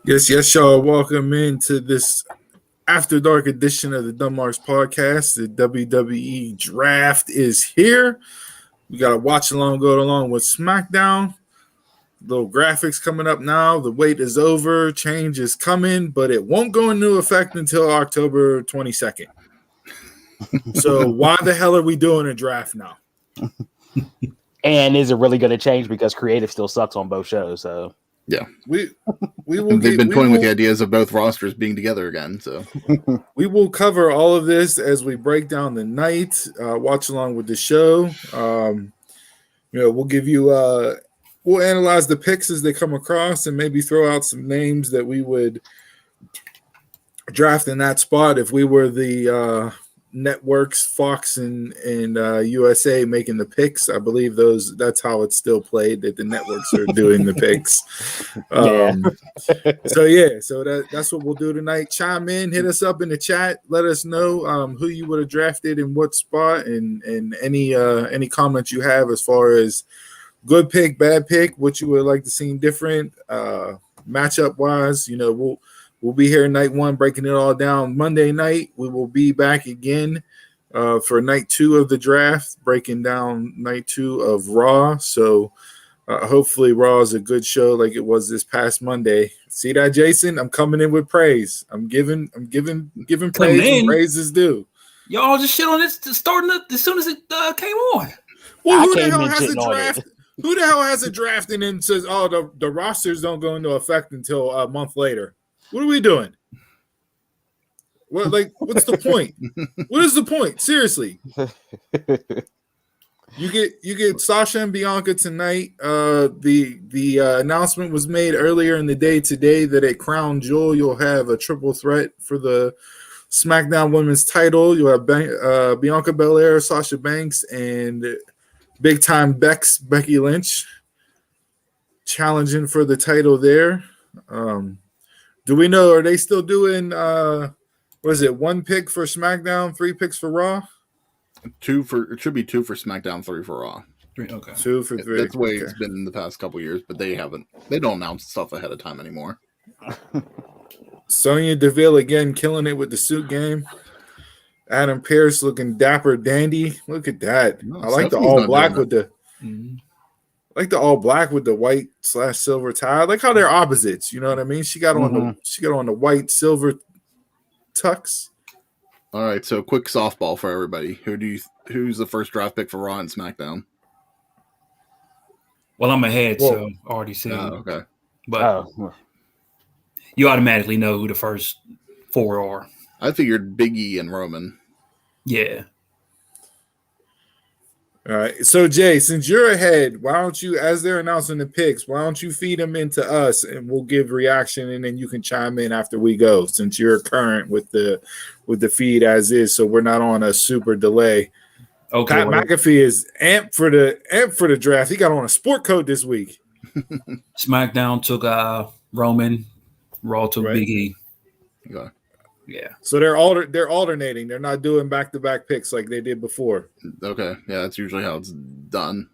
Yes, y'all. Welcome into this After Dark edition of the Dunmarks podcast. The WWE Draft is here. We got a watch along, go along with SmackDown. Little graphics coming up now. The wait is over. Change is coming, but it won't go into effect until October 22nd. So why the hell are we doing a draft now? And is it really going to change because creative still sucks on both shows? So yeah, we will. They've been toying with the ideas of both rosters being together again. So we will cover all of this as we break down the night. Watch along with the show. We'll give you. We'll analyze the picks as they come across, and maybe throw out some names that we would draft in that spot if we were the networks, Fox and USA making the picks. I believe that's how it's still played, that the networks are doing the picks. So that's what we'll do tonight. Chime in, hit us up in the chat, let us know who you would have drafted in what spot, and any comments you have as far as good pick, bad pick, what you would like to see different matchup wise. We'll be here night one, breaking it all down. Monday night, we will be back again for night two of the draft, breaking down night two of Raw. So hopefully Raw is a good show like it was this past Monday. See that, Jason? I'm coming in with praise. I'm giving praise when praise is due. Y'all just shit on it starting as soon as it came on. Well, who the hell has a draft? Who the hell has a draft and then says, "Oh, the rosters don't go into effect until a month later"? What are we doing? What's the point? What is the point? Seriously. You get Sasha and Bianca tonight. The announcement was made earlier in the day today that at Crown Jewel you'll have a triple threat for the SmackDown Women's title. You'll have Bianca Belair, Sasha Banks, and big time Becky Lynch challenging for the title there. Do we know, are they still doing, one pick for SmackDown, 3 picks for Raw? It should be 2 for SmackDown, 3 for Raw. 3, okay. 2 for 3. That's the way it's been in the past couple years, but they don't announce stuff ahead of time anymore. Sonya Deville again killing it with the suit game. Adam Pearce looking dapper dandy. Look at that. I like the all black with the white /silver tie. I like how they're opposites. You know what I mean? She got on the white silver tux. All right, so quick softball for everybody. Who's the first draft pick for Raw and SmackDown? Well, I'm ahead, so already said. Okay. But you automatically know who the first 4 are. I figured Big E and Roman. Yeah. All right. So, Jay, since you're ahead, why don't you, as they're announcing the picks, why don't you feed them into us and we'll give reaction, and then you can chime in after we go, since you're current with the feed as is, so we're not on a super delay. Okay. Pat McAfee is amped for the draft. He got on a sport coat this week. SmackDown took Roman, Raw took Big E. Okay. Yeah. So they're alternating. They're not doing back-to-back picks like they did before. Okay. Yeah, that's usually how it's done.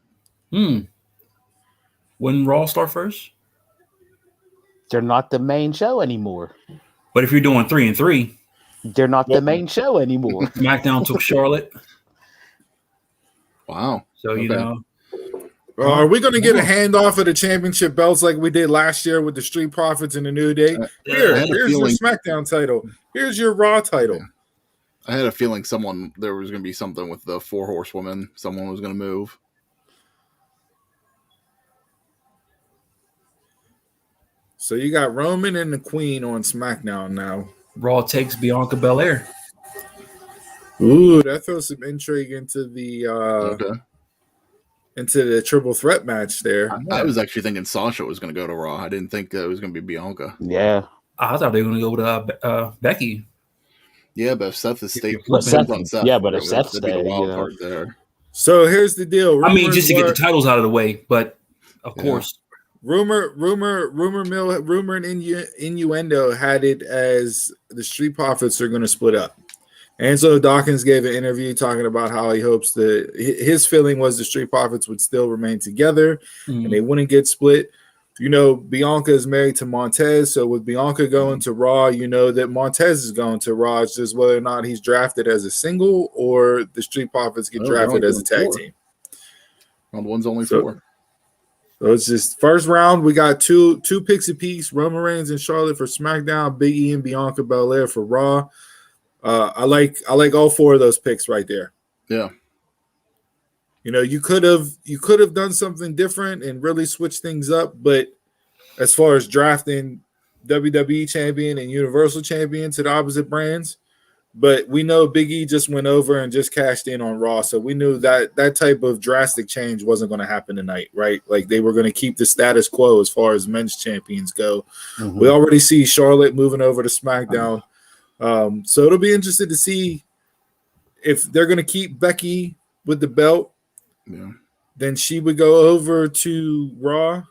Wouldn't Raw start first? they're not the main show anymore. But if you're doing 3 and 3, they're not the main show anymore. SmackDown took Charlotte. Wow. So, you know. Are we going to get a handoff of the championship belts like we did last year with the Street Profits and the New Day? Here's your SmackDown title. Here's your Raw title. I had a feeling there was going to be something with the 4 horsewomen. Someone was going to move. So you got Roman and the Queen on SmackDown now. Raw takes Bianca Belair. Ooh, that throws some intrigue into the into the triple threat match there. I was actually thinking Sasha was going to go to Raw. I didn't think that it was going to be Bianca. Yeah. I thought they were going to go with Becky. Yeah, but if Seth is staying, but if Seth's staying, wild card there. So here's the deal. I mean, just to get the titles out of the way, but of course. Rumor and innuendo had it as the Street Profits are going to split up. And so Dawkins gave an interview talking about how he hopes his feeling was the Street Profits would still remain together and they wouldn't get split. Bianca is married to Montez. So with Bianca going to Raw, you know that Montez is going to Raw. It's just whether or not he's drafted as a single or the Street Profits get drafted as a tag team. Round one's only 4. So it's just first round. We got two picks apiece: Roman Reigns and Charlotte for SmackDown, Big E and Bianca Belair for Raw. I like all 4 of those picks right there. Yeah. You could have done something different and really switched things up, but as far as drafting WWE champion and Universal champion to the opposite brands, but we know Big E just went over and just cashed in on Raw, so we knew that type of drastic change wasn't going to happen tonight, right? Like they were going to keep the status quo as far as men's champions go. Mm-hmm. We already see Charlotte moving over to SmackDown, so it'll be interesting to see if they're going to keep Becky with the belt. Yeah. Then she would go over to Raw.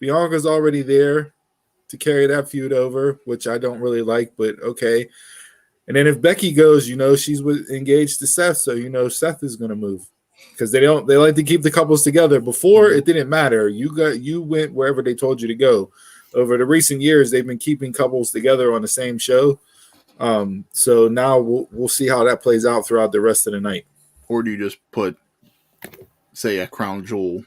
Bianca's already there to carry that feud over, which I don't really like, but okay. And then if Becky goes, she's engaged to Seth, so Seth is going to move because they like to keep the couples together. Before it didn't matter. You went wherever they told you to go. Over the recent years, they've been keeping couples together on the same show. So now we'll see how that plays out throughout the rest of the night. Or do you just put, say, a crown jewel,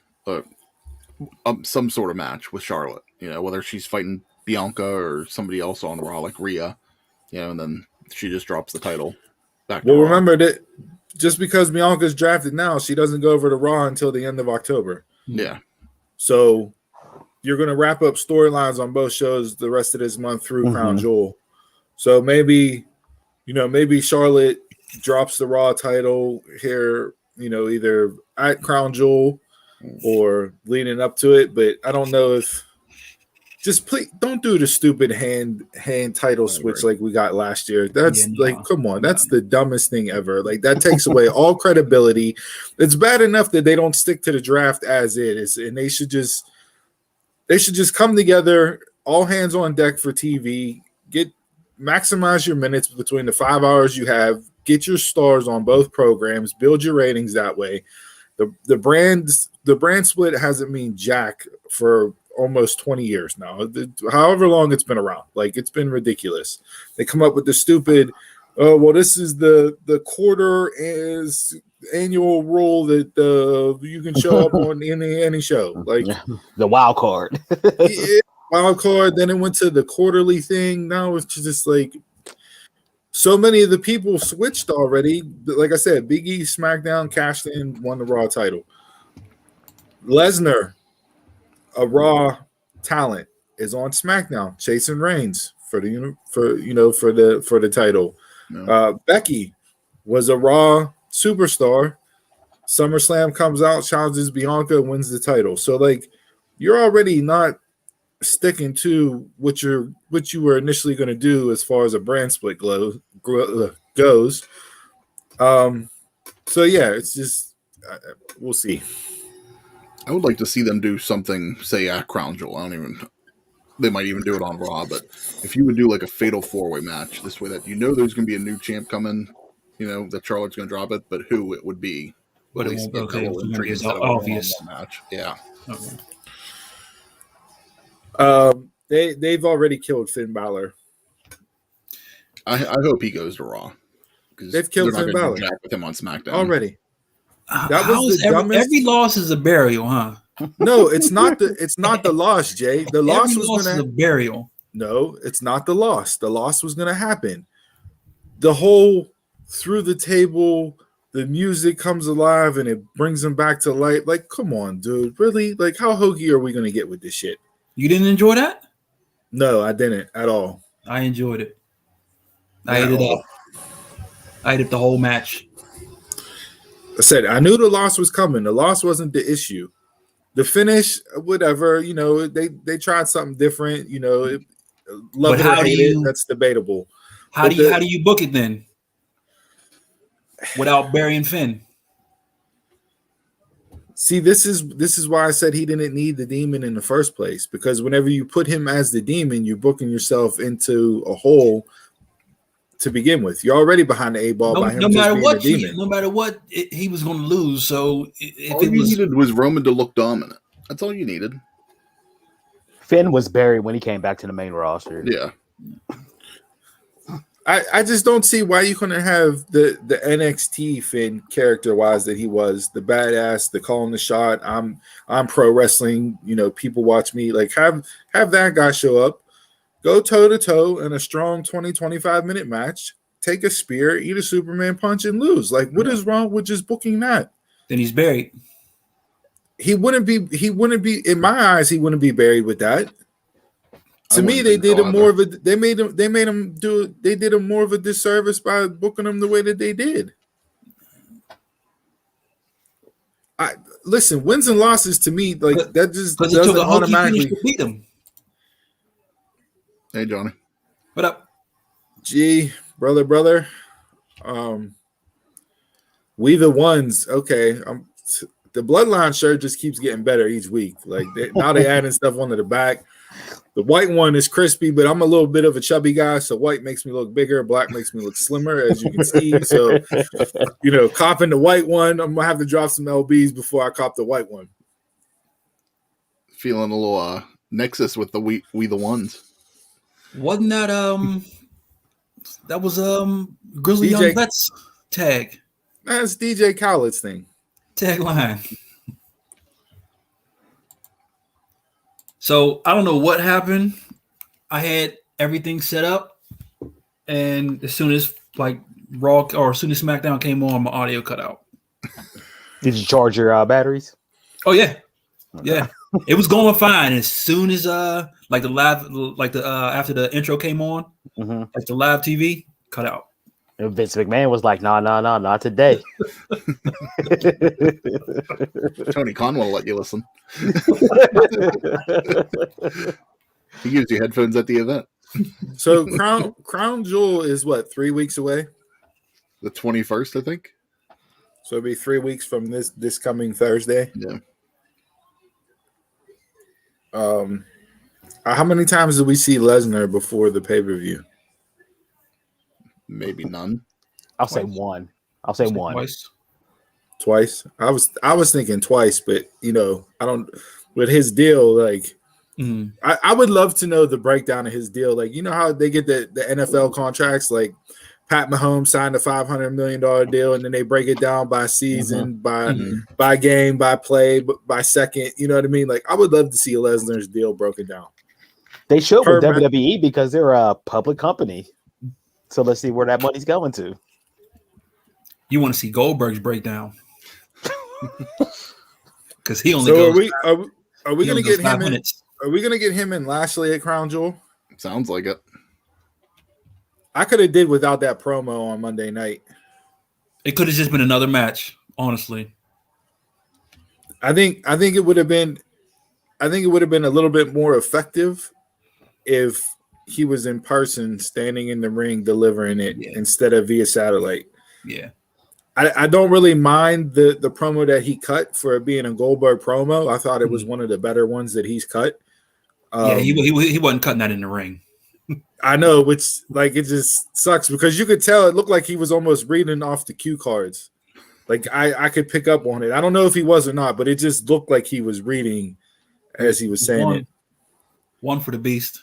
some sort of match with Charlotte? Whether she's fighting Bianca or somebody else on Raw like Rhea, and then she just drops the title back. Well, remember that just because Bianca's drafted now, she doesn't go over to Raw until the end of October. Yeah. So you're going to wrap up storylines on both shows the rest of this month through Crown Jewel. So maybe Charlotte drops the Raw title here, either at Crown Jewel or leading up to it. But I don't know if just please don't do the stupid hand title switch like we got last year. That's come on, that's the dumbest thing ever. Like that takes away all credibility. It's bad enough that they don't stick to the draft as is, and they should just come together, all hands on deck for TV. Maximize your minutes between the 5 hours you have. Get your stars on both programs. Build your ratings that way. The brand split hasn't mean jack for almost 20 years now. However long it's been around, like it's been ridiculous. They come up with the stupid, this is the quarter is annual rule that you can show up on any show, like the wild card. Wild card. Then it went to the quarterly thing. Now it's just like so many of the people switched already. Like I said, Big E SmackDown cashed in, won the Raw title. Lesnar, a Raw talent, is on SmackDown chasing Reigns for the title. No. Becky was a Raw superstar. SummerSlam comes out, challenges Bianca, wins the title. So like you're already not sticking to what you were initially going to do as far as a brand split goes. So yeah, it's just we'll see. I would like to see them do something, say at Crown Jewel. They might even do it on Raw, but if you would do like a fatal 4-way match this way, that there's going to be a new champ coming, that Charlotte's going to drop it, but who it would be. But it won't be obvious match. Yeah. Okay. They've already killed Finn Balor. I hope he goes to Raw. They've killed Finn Balor with him on SmackDown already. That was the dumbest. Every loss is a burial, huh? No, it's not the loss, Jay. The loss was a burial. No, it's not the loss. The loss was going to happen. The whole through the table, the music comes alive and it brings them back to life. Like, come on, dude. Really? Like, how hokey are we going to get with this shit? You didn't enjoy that? No, I didn't at all. I enjoyed it. I ate it up. I ate up the whole match. I said I knew the loss was coming. The loss wasn't the issue. The finish, whatever, they tried something different. Love it or hate it. That's debatable. How do you book it then? Without burying Finn. See, this is why I said he didn't need the demon in the first place, because whenever you put him as the demon, you're booking yourself into a hole to begin with. You're already behind the 8 ball by him. No matter what, he was going to lose. So all you needed was Roman to look dominant. That's all you needed. Finn was buried when he came back to the main roster. Yeah. I just don't see why you couldn't have the NXT Finn character wise that he was, the badass, the calling the shot. I'm pro wrestling, people watch me. Like have that guy show up, go toe to toe in a strong 20-25 minute match, take a spear, eat a Superman punch, and lose. Like, what is wrong with just booking that? Then he's buried. He wouldn't be in my eyes, he wouldn't be buried with that. To me, they did him more of a. They did him more of a disservice by booking him the way that they did. Listen, wins and losses to me that just doesn't automatically beat them. Hey, Johnny. What up? Gee, brother. We the ones. Okay, the Bloodline shirt just keeps getting better each week. Like now they adding stuff onto the back. The white one is crispy, but I'm a little bit of a chubby guy, so white makes me look bigger, black makes me look slimmer, as you can see. So, copping the white one, I'm gonna have to drop some lbs before I cop the white one. Feeling a little nexus with the we the ones. Wasn't that that was Grizzly DJ Young Vets tag? That's DJ Khaled's thing. Tagline. So I don't know what happened. I had everything set up, and as soon as Raw or as soon as SmackDown came on, my audio cut out. Did you charge your batteries? Oh yeah, yeah. It was going fine. As soon as after the intro came on, like the live TV cut out. And Vince McMahon was like, "No, not today." Tony Khan won't let you listen. He gives you headphones at the event. So Crown Jewel is what, 3 weeks away? The 21st, I think. So it'll be 3 weeks from this coming Thursday. Yeah. How many times did we see Lesnar before the pay-per-view? Maybe none. I'll say one. I'll say one. Twice. I was thinking twice, but I don't. With his deal, I would love to know the breakdown of his deal. Like, how they get the NFL contracts, like Pat Mahomes signed a $500 million deal, and then they break it down by season, by game, by play, by second. You know what I mean? Like, I would love to see Lesnar's deal broken down. They should with WWE because they're a public company. So let's see where that money's going to. You want to see Goldberg's breakdown? Because he only goes. Are we going to get him in? minutes. Are we going to get him and Lashley at Crown Jewel? Sounds like it. I could have did without that promo on Monday night. It could have just been another match, honestly. I think it would have been. I think it would have been a little bit more effective if he was in person, standing in the ring, delivering it instead of via satellite. Yeah. I don't really mind the promo that he cut for it being a Goldberg promo. I thought it was one of the better ones that he's cut. He wasn't cutting that in the ring. I know, which it just sucks because you could tell it looked like he was almost reading off the cue cards. Like I could pick up on it. I don't know if he was or not, but it just looked like he was reading as he was saying it. One for the beast.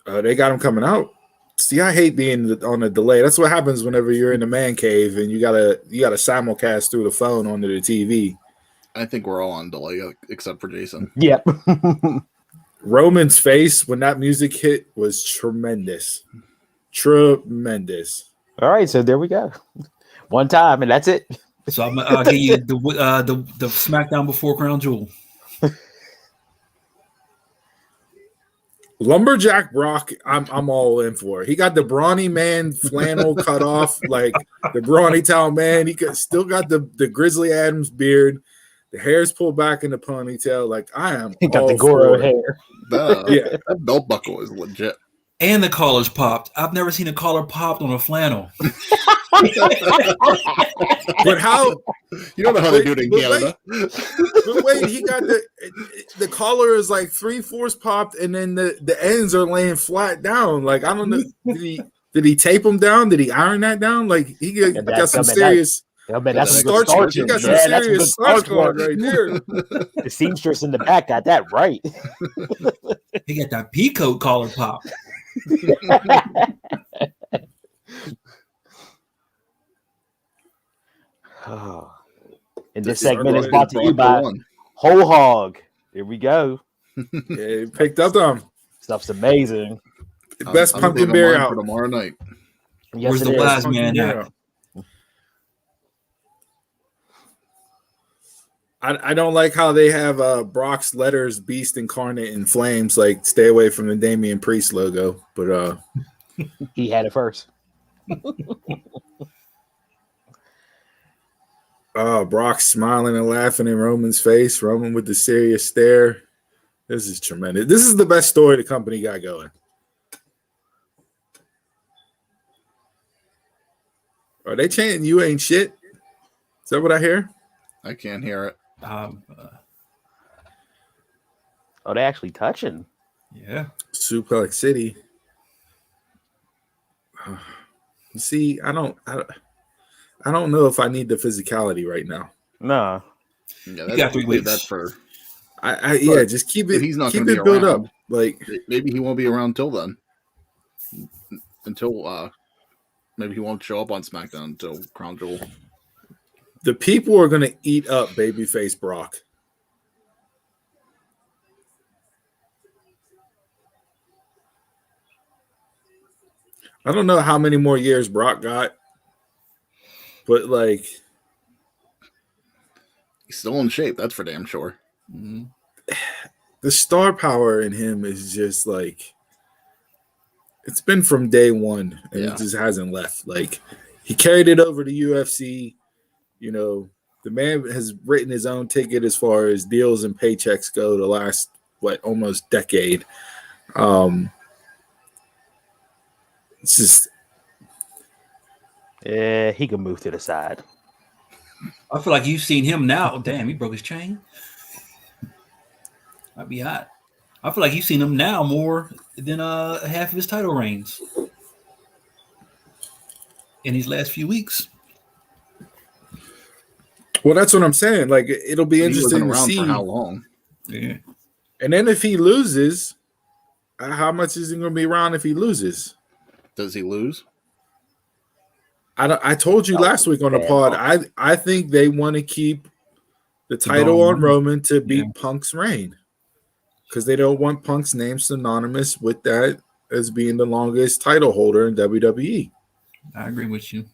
They got him coming out. See, I hate being on a delay. That's what happens whenever you're in the man cave and you gotta simulcast through the phone onto the TV. I think we're all on delay except for Jason. Yep. Roman's face when that music hit was tremendous. Tremendous. All right, so there we go. One time, and that's it. So I'll give you the SmackDown before Crown Jewel. Lumberjack Brock, I'm all in for. He got the brawny man flannel cut off, like the brawny towel man. He still got the Grizzly Adams beard. The hair's pulled back in the ponytail. Like he got the Goro hair. That belt buckle is legit. And the collar's popped. I've never seen a collar popped on a flannel. But how? You don't know how they do it in Canada. But wait, he got the collar is like 3/4 popped, and then the ends are laying flat down. Like I don't know. Did he tape them down? Did he iron that down? Like he got some serious. I mean, that's some Starch good starch. You in got some there. That's some serious good starch starch going work. right there. The seamstress in the back got that right. He got that peacoat collar pop. And This this segment is is brought to you by Whole Hog. Here we go. Yeah, picked up them. Stuff's amazing. Best I'm pumpkin thinking berry mine out. for tomorrow night. Yes, Where's it the is. wise Pumpkin man berry at? out. I don't like how they have Brock's letters Beast Incarnate in flames, like stay away from the Damian Priest logo. But He had it first. Brock smiling and laughing in Roman's face, Roman with the serious stare. This is tremendous. This is the best story the company got going. Are they chanting "You ain't shit"? Is that what I hear? I can't hear it. Oh, they actually touching. Yeah. Suplex City. See, I don't know if I need the physicality right now. No. Yeah, You got 3 weeks. That for. Yeah, just keep it. He's not keep going to it be built around. up. Like Maybe he won't be around till then. Until maybe he won't show up on SmackDown until Crown Jewel. the people are gonna eat up babyface Brock. I don't know how many more years Brock got, but like He's still in shape. That's for damn sure. Mm-hmm. the star power in him is just like it's been from day one, and Yeah. it just hasn't left. Like he carried it over to UFC. You know, the man has written his own ticket as far as deals and paychecks go the last almost decade. It's just Yeah, he can move to the side. I feel like you've seen him now. Damn, he broke his chain. Might be hot. I feel like you've seen him now more than half of his title reigns in these last few weeks. well, that's what I'm saying. Like it'll be He interesting wasn't to around see. for how long? Yeah. And then if he loses, how much is he going to be around if he loses? Does he lose? I told you last week on the pod. I think they want to keep the title on Roman to beat Punk's reign because they don't want Punk's name synonymous with that as being the longest title holder in WWE. I agree with you.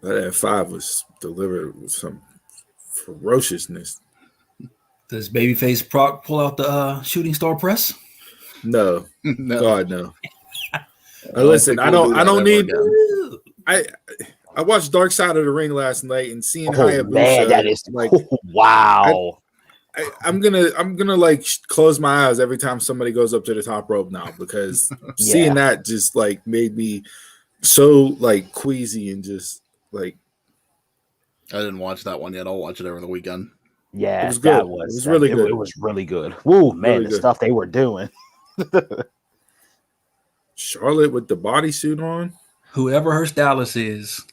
That F5 was delivered with some ferociousness. Does babyface Brock pull out the shooting star press? No, No. God, no. I Listen, think I we'll don't do that need. ever again. I watched Dark Side of the Ring last night and seeing Oh Hayabusa. man, that is like wow. I'm gonna like close my eyes every time somebody goes up to the top rope now because seeing that just like made me so like queasy and just like I didn't watch that one yet. I'll watch it over the weekend. Yeah, it was good. that was It was really good. It was really good. Woo, man, Really the good. stuff they were doing. Charlotte with the bodysuit on. Whoever her stylist is.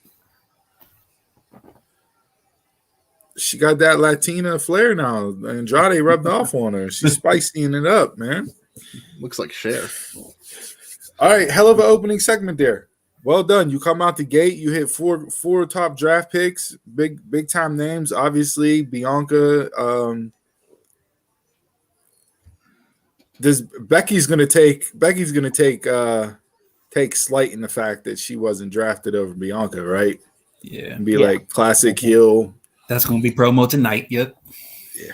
She got that Latina flair now. Andrade rubbed off on her. She's spicing it up, man. Looks like Cher. All right, hell of an opening segment there. Well done. You come out the gate. You hit four top draft picks, big time names. Obviously, Bianca. Becky's gonna take slight in the fact that she wasn't drafted over Bianca, right? Yeah. And be like classic heel. That's going to be promo tonight. Yep. Yeah.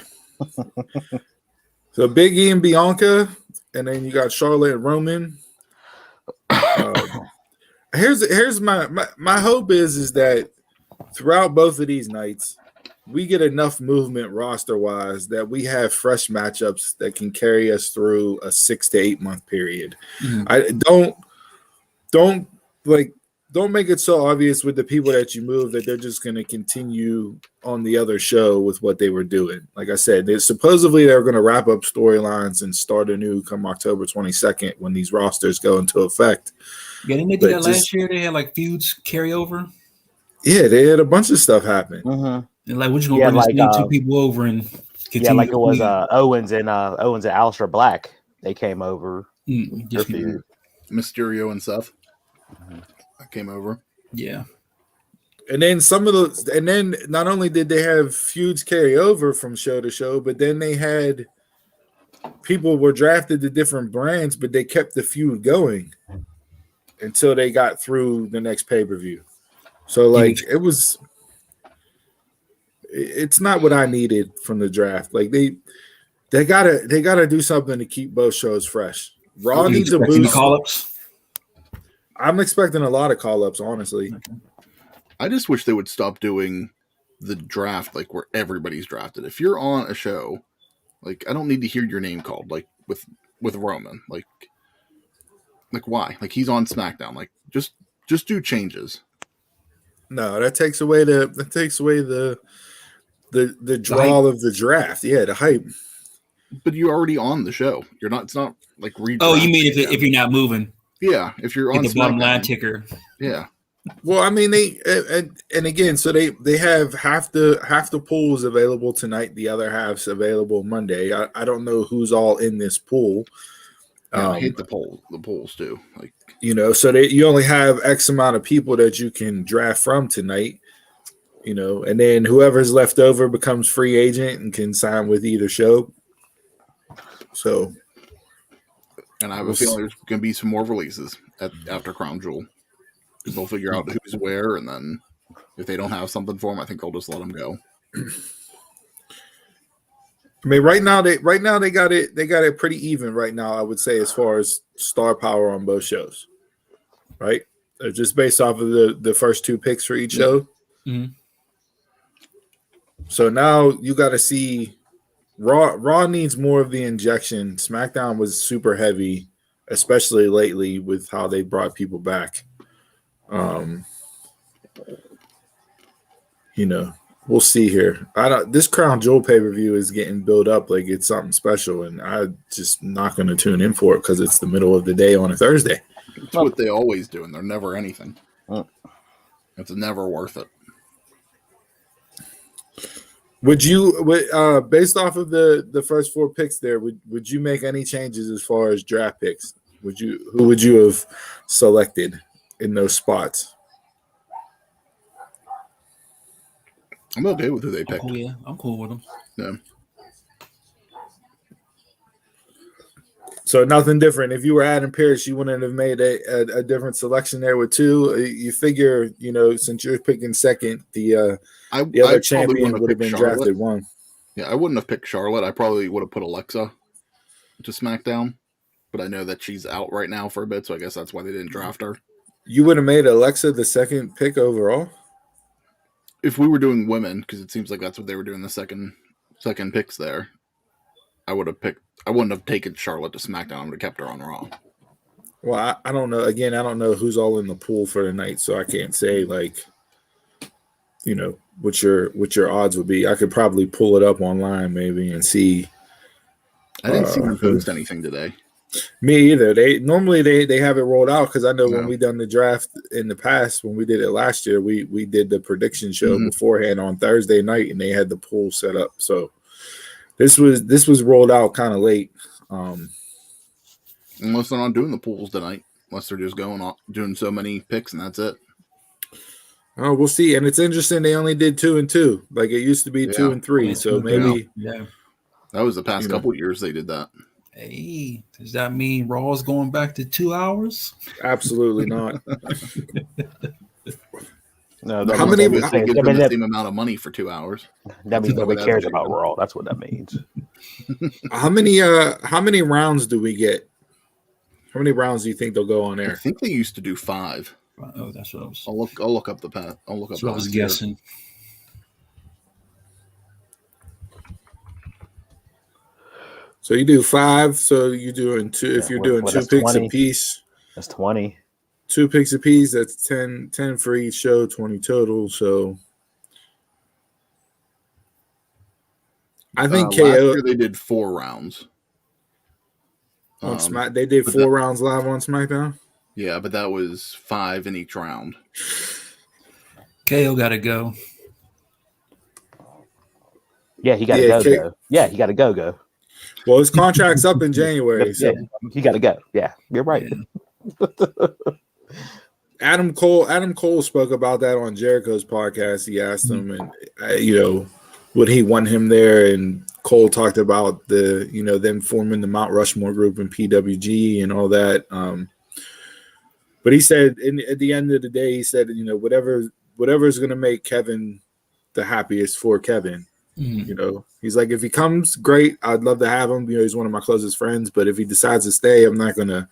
So Big E and Bianca, and then you got Charlotte and Roman. Here's my hope is that throughout both of these nights, we get enough movement roster wise that we have fresh matchups that can carry us through a 6 to 8 month period. Mhm. I don't make it so obvious with the people that you move that they're just going to continue on the other show with what they were doing. Like I said, supposedly they're going to wrap up storylines and start anew come October 22nd when these rosters go into effect. Yeah, didn't they do that last year? They had like feuds carry over. Yeah, they had a bunch of stuff happen. Mm-hmm. And like, we're just gonna bring this new two people over and continue. Yeah, like it was Owens and Aleister Black. They came over. Mysterio and Seth came over. Yeah. And then not only did they have feuds carry over from show to show, but then they had people were drafted to different brands, but they kept the feud going until they got through the next pay-per-view. So like it's not what I needed from the draft. Like they gotta do something to keep both shows fresh. Raw needs a boost. Call-ups? I'm expecting a lot of call-ups, honestly. I just wish they would stop doing the draft like where everybody's drafted. If you're on a show, like I don't need to hear your name called, like with Roman. Like why? Like he's on SmackDown. Like just do changes. No, that takes away the draw of the draft. Yeah, the hype. But you're already on the show. You're not. It's not like redraft. Oh, you mean if you're not moving? Yeah, if you're on the bottom line ticker. Yeah. Well, I mean they and again, so they have half the pools available tonight. The other half's available Monday. I don't know who's all in this pool. Yeah, I hate the polls too. Like so you only have X amount of people that you can draft from tonight. And then whoever's left over becomes free agent and can sign with either show. So, and I have a feeling there's going to be some more releases after Crown Jewel. They'll figure out who's where, and then if they don't have something for them, I think they'll just let them go. I mean, right now they got it pretty even right now. I would say as far as star power on both shows, right? Just based off of the first two picks for each show. Mm-hmm. So now you got to see Raw needs more of the injection. SmackDown was super heavy, especially lately with how they brought people back. We'll see here. This Crown Jewel pay-per-view is getting built up like it's something special, and I'm just not going to tune in for it because it's the middle of the day on a Thursday. It's what they always do, and they're never anything. It's never worth it. Would you, based off of the first four picks there, would you make any changes as far as draft picks? Who would you have selected in those spots? I'm okay with who they picked. I'm cool with them. Yeah. So nothing different. If you were Adam Pearce, you wouldn't have made a different selection there with two. You figure, since you're picking second, the other champion would have been Charlotte. drafted one. Yeah, I wouldn't have picked Charlotte. I probably would have put Alexa to SmackDown, but I know that she's out right now for a bit, so I guess that's why they didn't draft her. You would have made Alexa the second pick overall? If we were doing women, because it seems like that's what they were doing the second picks there, I wouldn't have taken Charlotte to SmackDown. I would have kept her on Raw. Well, I don't know. Again, I don't know who's all in the pool for the night, so I can't say what your odds would be. I could probably pull it up online maybe and see. I didn't see them post anything today. Me either. They normally have it rolled out because I know when we done the draft in the past, when we did it last year, we did the prediction show beforehand on Thursday night, and they had the pool set up. So this was rolled out kind of late. Unless they're not doing the pools tonight, unless they're just doing so many picks and that's it. Oh, we'll see. And it's interesting they only did 2 and 2. Like it used to be 2 and 3. So maybe that was the past couple of years they did that. Hey, does that mean Raw's going back to 2 hours? Absolutely not. No, how many? They give them the same amount of money for 2 hours. That means nobody cares about Raw. That's what that means. How many rounds do we get? How many rounds do you think they'll go on air? I think they used to do 5. Oh, that's what I was. I'll look up the path. I'll look up. That's what I was guessing. So you do 5. So you're doing 2. If you're doing 2 picks 20. a piece, That's 20. 2 picks apiece. That's 10 for each show, 20 total. So I think last KO year they did 4 rounds. on Smack. They did 4 rounds live on SmackDown. Yeah, but that was 5 in each round. KO got to go. Yeah, he got to go. Yeah, he got to go. Well, his contract's up in January, so he got to go. Yeah, you're right. Yeah. Adam Cole spoke about that on Jericho's podcast. He asked him, and would he want him there? And Cole talked about them forming the Mount Rushmore group in PWG and all that. But he said, at the end of the day, he said, whatever is going to make Kevin the happiest for Kevin. He's like, if he comes, great. I'd love to have him. He's one of my closest friends. But if he decides to stay, I'm not going to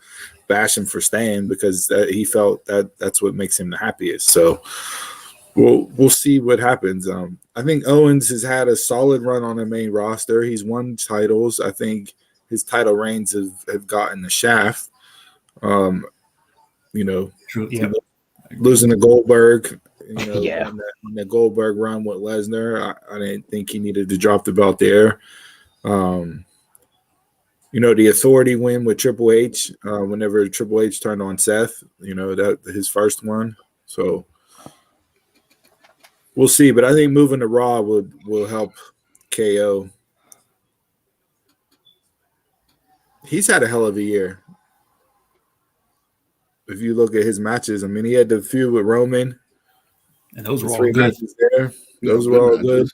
bash him for staying because he felt that's what makes him the happiest. So we'll see what happens. I think Owens has had a solid run on the main roster. He's won titles. I think his title reigns have gotten the shaft. True. Yeah. Losing to Goldberg. In the Goldberg run with Lesnar, I didn't think he needed to drop the belt there. The Authority win with Triple H, whenever Triple H turned on Seth, that his first one. So we'll see. But I think moving to Raw will help KO. He's had a hell of a year. If you look at his matches, I mean, he had the feud with Roman. And those were all 3 good. matches there. Those were all good.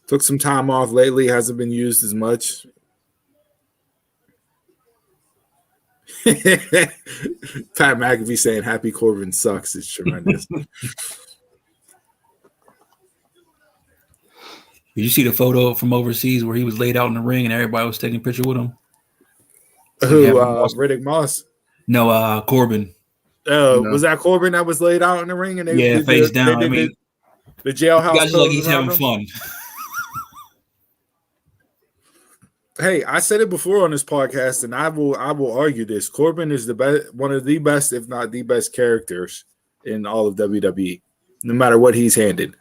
Took some time off lately. Hasn't been used as much. Pat McAfee saying Happy Corbin sucks is tremendous. Did you see the photo from overseas where he was laid out in the ring and everybody was taking a picture with him? Riddick Moss? No, Corbin. Was that Corbin that was laid out in the ring? And they face down. The jailhouse. Guys like he's having fun. Hey, I said it before on this podcast, and I will argue this. Corbin is the best, one of the best, if not the best characters in all of WWE, no matter what he's handed.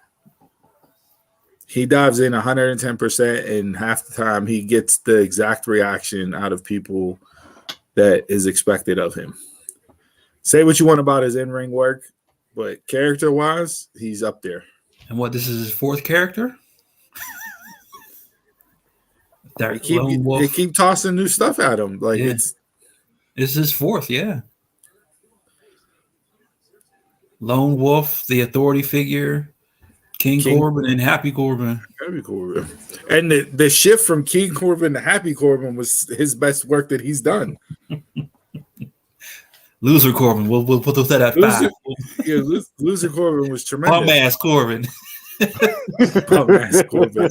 He dives in 110%, and half the time he gets the exact reaction out of people that is expected of him. Say what you want about his in-ring work, but character-wise, he's up there. And this is his 4th character? They keep tossing new stuff at him. It's his 4th, yeah. Lone Wolf, the authority figure, King Corbin, and Happy Corbin. Happy Corbin. And the shift from King Corbin to Happy Corbin was his best work that he's done. Loser Corbin. We'll put that at 5. Yeah, Loser Corbin was tremendous. Bum ass Corbin. Bum ass Corbin.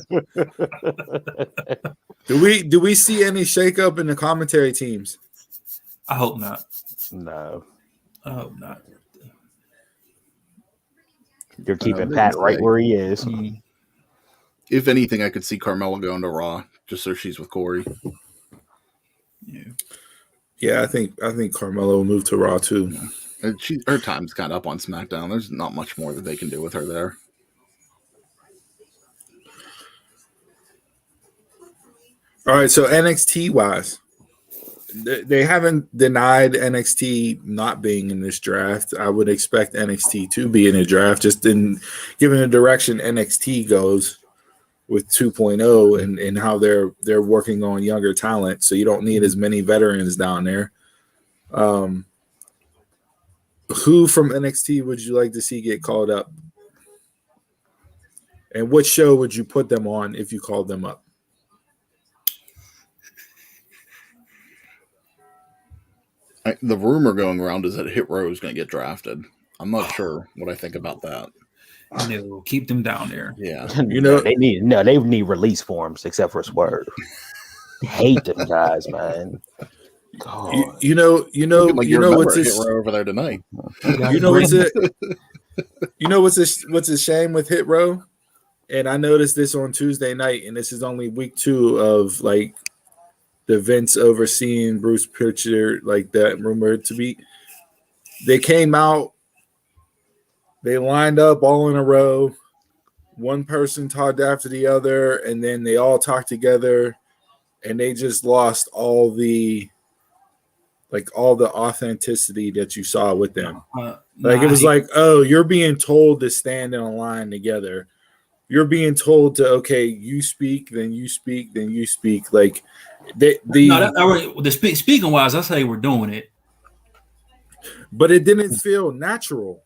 Do we see any shakeup in the commentary teams? I hope not. No. I hope not. You're keeping Pat right where he is. Mm-hmm. If anything, I could see Carmella going to Raw just so she's with Corey. Yeah, I think Carmella will move to Raw too. Yeah. Her time's kind of up on SmackDown. There's not much more that they can do with her there. All right, so NXT wise, they haven't denied NXT not being in this draft. I would expect NXT to be in a draft, just in given the direction NXT goes with 2.0 and how they're working on younger talent. So you don't need as many veterans down there. Who from NXT would you like to see get called up? And what show would you put them on if you called them up? The rumor going around is that Hit Row is going to get drafted. I'm not sure what I think about that. No, keep them down there. Yeah, they need release forms except for Swerve. Hate them guys, man. God. You know what's Hit Row over there tonight. What's a shame with Hit Row, and I noticed this on Tuesday night, and this is only week 2 of the Vince overseeing Bruce Pritchard, like that rumored to be. They came out, they lined up all in a row. One person talked after the other, and then they all talked together, and they just lost all the authenticity that you saw with them. It was like, oh, you're being told to stand in a line together. You're being told to, okay, you speak, then you speak, then you speak. Like speaking wise, that's how they were doing it. But it didn't feel natural.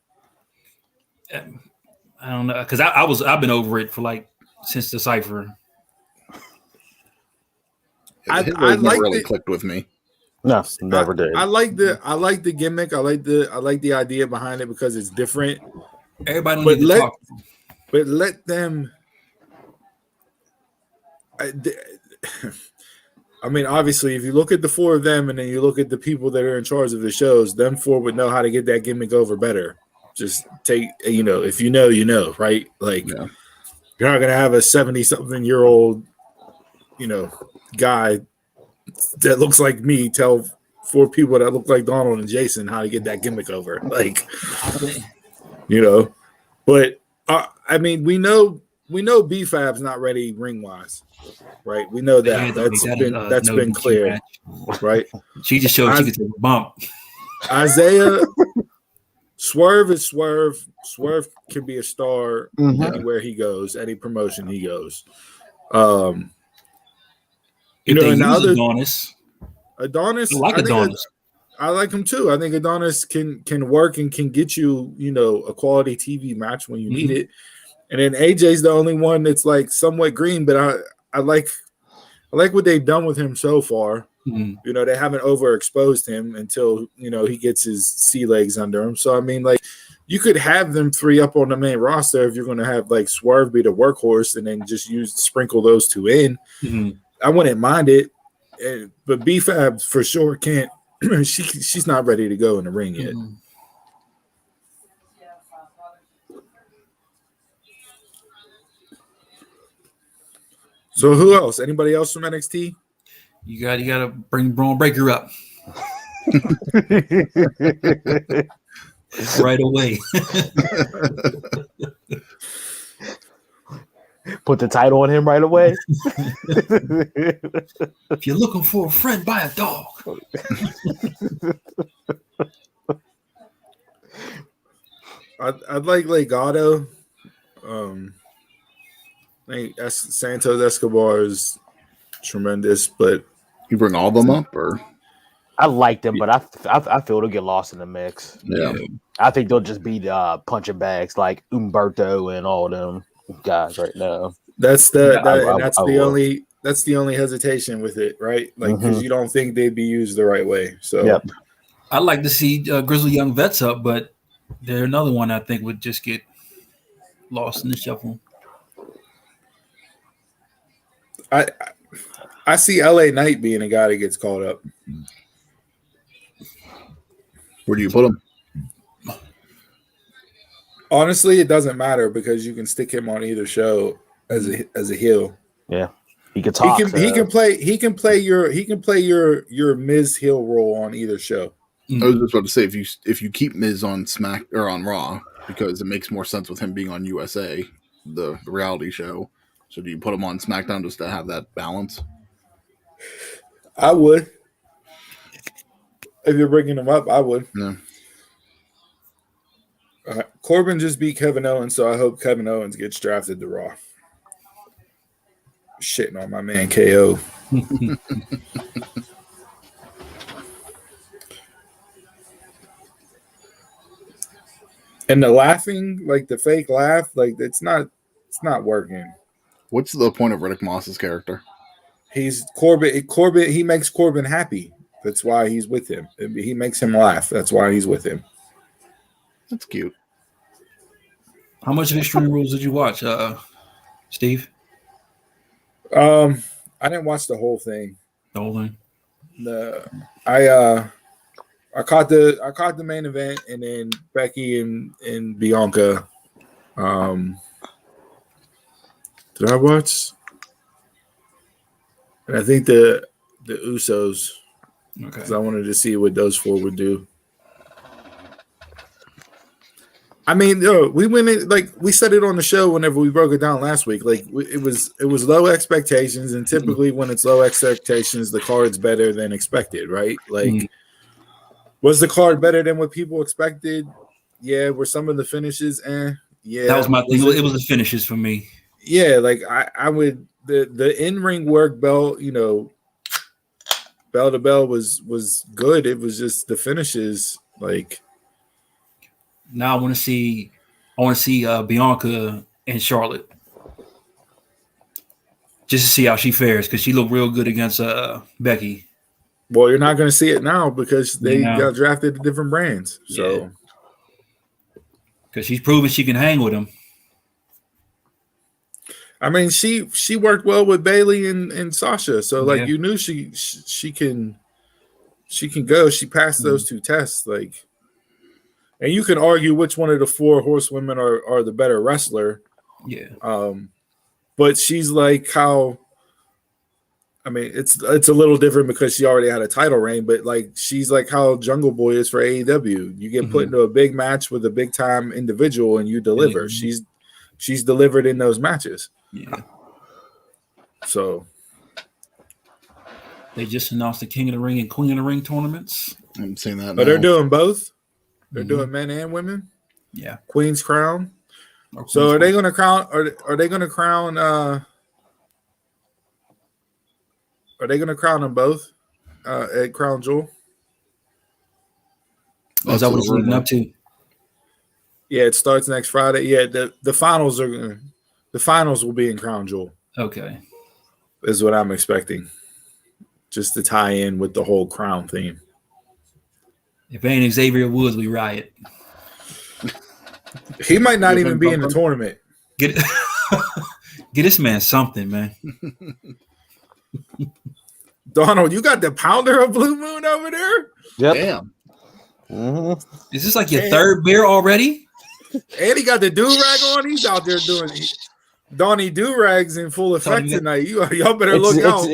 I don't know, because I've been over it for like since the Cypher. I never really clicked with me. No, never did. I like the gimmick. I like the idea behind it because it's different. Everybody don't need to talk. But let them. I mean, obviously, if you look at the four of them and then you look at the people that are in charge of the shows, them four would know how to get that gimmick over better. Just take, if you know, right? Like, you're not going to have a 70-something-year-old, guy that looks like me tell four people that look like Donald and Jason how to get that gimmick over. Like, but I mean, we know B-Fab's not ready ring-wise. Right, we know that. That's been clear, right? She just showed she could take a bump. Isaiah, Swerve is Swerve. Swerve can be a star anywhere he goes, any promotion he goes. And other Adonis, I like Adonis. I like him too. I think Adonis can work and can get you, a quality TV match when you need it. And then AJ's the only one that's like somewhat green, but I like what they've done with him so far. They haven't overexposed him until he gets his sea legs under him. So I mean, like, you could have them three up on the main roster if you're going to have like Swerve be the workhorse and then just sprinkle those two in. I wouldn't mind it, but B-Fab for sure can't. She's not ready to go in the ring yet. So who else? Anybody else from NXT? You got to bring Braun Breaker up right away. Put the title on him right away. If you're looking for a friend, buy a dog. I'd like Legado. I think Santos Escobar is tremendous, but you bring all of them up, or I like them, but I feel they'll get lost in the mix. Yeah, I think they'll just be the punching bags like Umberto and all them guys right now. That's the only hesitation with it, right? Like, because you don't think they'd be used the right way. So I'd like to see Grizzly Young Vets up, but they're another one I think would just get lost in the shuffle. I see LA Knight being a guy that gets called up. Where do you put him? Honestly, it doesn't matter because you can stick him on either show as a heel. Yeah, he can talk. He can play your Miz heel role on either show. I was just about to say if you keep Miz on Smack or on Raw because it makes more sense with him being on USA, the reality show. So do you put him on SmackDown just to have that balance? I would. If you're bringing him up, I would. Yeah. Corbin just beat Kevin Owens, so I hope Kevin Owens gets drafted to Raw. Shitting on my man KO. And the laughing, like the fake laugh, like it's not working. What's the point of Riddick Moss's character? He's Corbin. He makes Corbin happy. That's why he's with him. He makes him laugh. That's why he's with him. That's cute. How much of Extreme Rules did you watch, Steve? I didn't watch the whole thing. The whole thing. I caught the main event and then Becky and Bianca. Did I watch? And I think the the Usos. Okay. Because I wanted to see what those four would do. I mean, we went in, like we said it on the show whenever we broke it down last week. Like it was low expectations, and typically when it's low expectations, the card's better than expected, right? Like, was the card better than what people expected? Yeah. Were some of the finishes? Yeah. That was my thing. It was the finishes for me. Yeah, like I would the in-ring work bell, bell to bell was good. It was just the finishes, like. Now I want to see Bianca and Charlotte, just to see how she fares because she looked real good against Becky. Well, you're not going to see it now because they got drafted to different brands. So, because she's proven she can hang with them. I mean, she worked well with Bayley and Sasha, so like you knew she can go. She passed those two tests, like. And you can argue which one of the four horsewomen are the better wrestler. Yeah. But she's like how. I mean, it's a little different because she already had a title reign, but like she's like how Jungle Boy is for AEW. You get put into a big match with a big time individual and you deliver. She's delivered in those matches. Yeah. So they just announced the King of the Ring and Queen of the Ring tournaments. I'm saying that. But they're doing both. They're doing men and women. Yeah. Queen's Crown. So are they going to crown? Are they going to crown? Are they going to crown them both at Crown Jewel? Oh, is that what it's leading up to? Yeah, it starts next Friday. Yeah, the finals will be in Crown Jewel. Okay, is what I'm expecting, just to tie in with the whole Crown theme. If it ain't Xavier Woods, we riot. He might not even be in the tournament. Get this man something, man. Donald, you got the pounder of Blue Moon over there? Yep. Damn. Mm-hmm. Is this like your third beer already? And he got the do-rag on. He's out there doing Donnie do-rags in full effect tonight. Y'all better look out.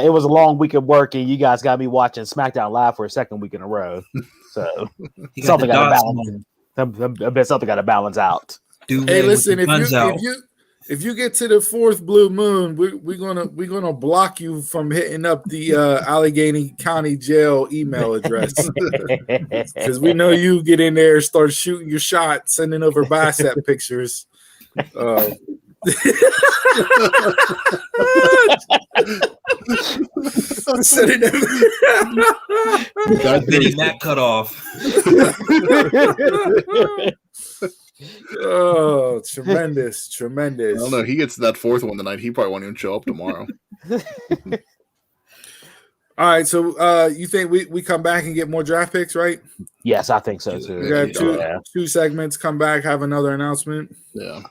It was a long week of work, and you guys got me watching SmackDown Live for a second week in a row. So something got to balance. I bet something got to balance out. Hey, listen, if you get to the fourth Blue Moon, we're gonna block you from hitting up the Allegheny County Jail email address because we know you get in there, start shooting your shot, sending over bicep pictures. Getting that cut off. Oh, tremendous. I don't know. He gets that fourth one tonight. He probably won't even show up tomorrow. All right, so you think we come back and get more draft picks, right? Yes, I think so too. We got two segments, come back, have another announcement. Yeah.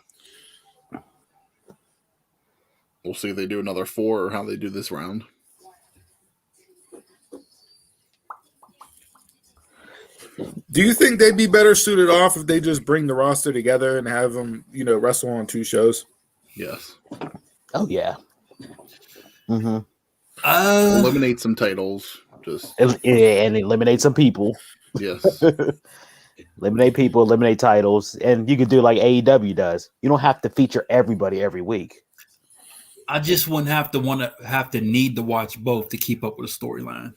We'll see if they do another 4 or how they do this round. Do you think they'd be better suited off if they just bring the roster together and have them, wrestle on 2 shows? Yes. Oh yeah. Mm-hmm. Eliminate some titles, and eliminate some people. Yes. Eliminate people, eliminate titles, and you could do like AEW does. You don't have to feature everybody every week. I just wouldn't have to need to watch both to keep up with the storyline.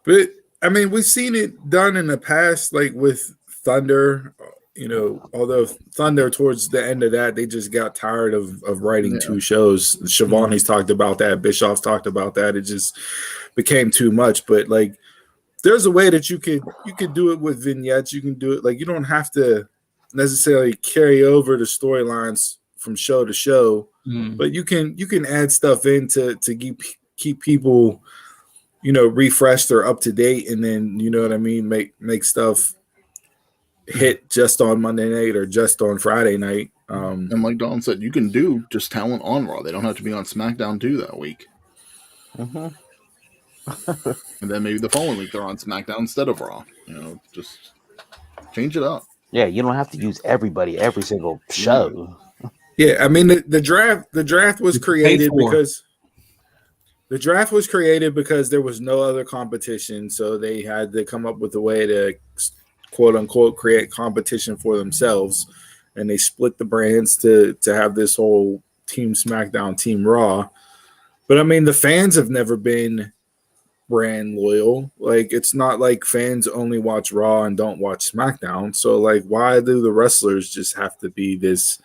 But I mean, we've seen it done in the past, like with Thunder. Although Thunder towards the end of that, they just got tired of writing 2 shows. Shivani's talked about that. Bischoff's talked about that. It just became too much. But like, there's a way that you could do it with vignettes. You can do it like you don't have to necessarily carry over the storylines from show to show, but you can add stuff in to keep people, refreshed or up to date, and then make stuff hit just on Monday night or just on Friday night. And like Don said, you can do just talent on Raw. They don't have to be on SmackDown too that week. Mm-hmm. And then maybe the following week they're on SmackDown instead of Raw. Just change it up. Yeah, you don't have to use everybody every single show. Yeah, I mean the draft was created because The draft was created because there was no other competition, so they had to come up with a way to quote unquote create competition for themselves, and they split the brands to have this whole Team SmackDown, Team Raw. But I mean, the fans have never been brand loyal. Like, it's not like fans only watch Raw and don't watch SmackDown. So like, why do the wrestlers just have to be this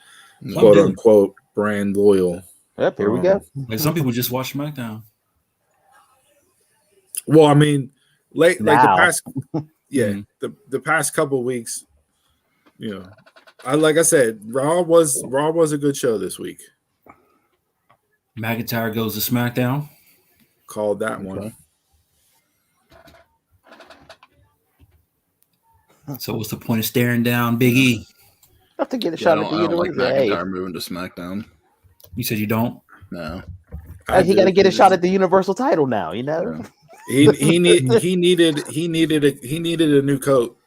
quote unquote brand loyal? Yep, here we go. Like, some people just watch SmackDown. Well, I mean, like the past, Mm-hmm. the past couple of weeks, you know, like I said, Raw was a good show this week. McIntyre goes to SmackDown. Called that one. So what's the point of staring down Big E? Have to get a shot at the I don't like universe. McIntyre moving to SmackDown. You said you don't? No. He got to get a shot at the Universal title now. You know. Yeah. He needed a new coat.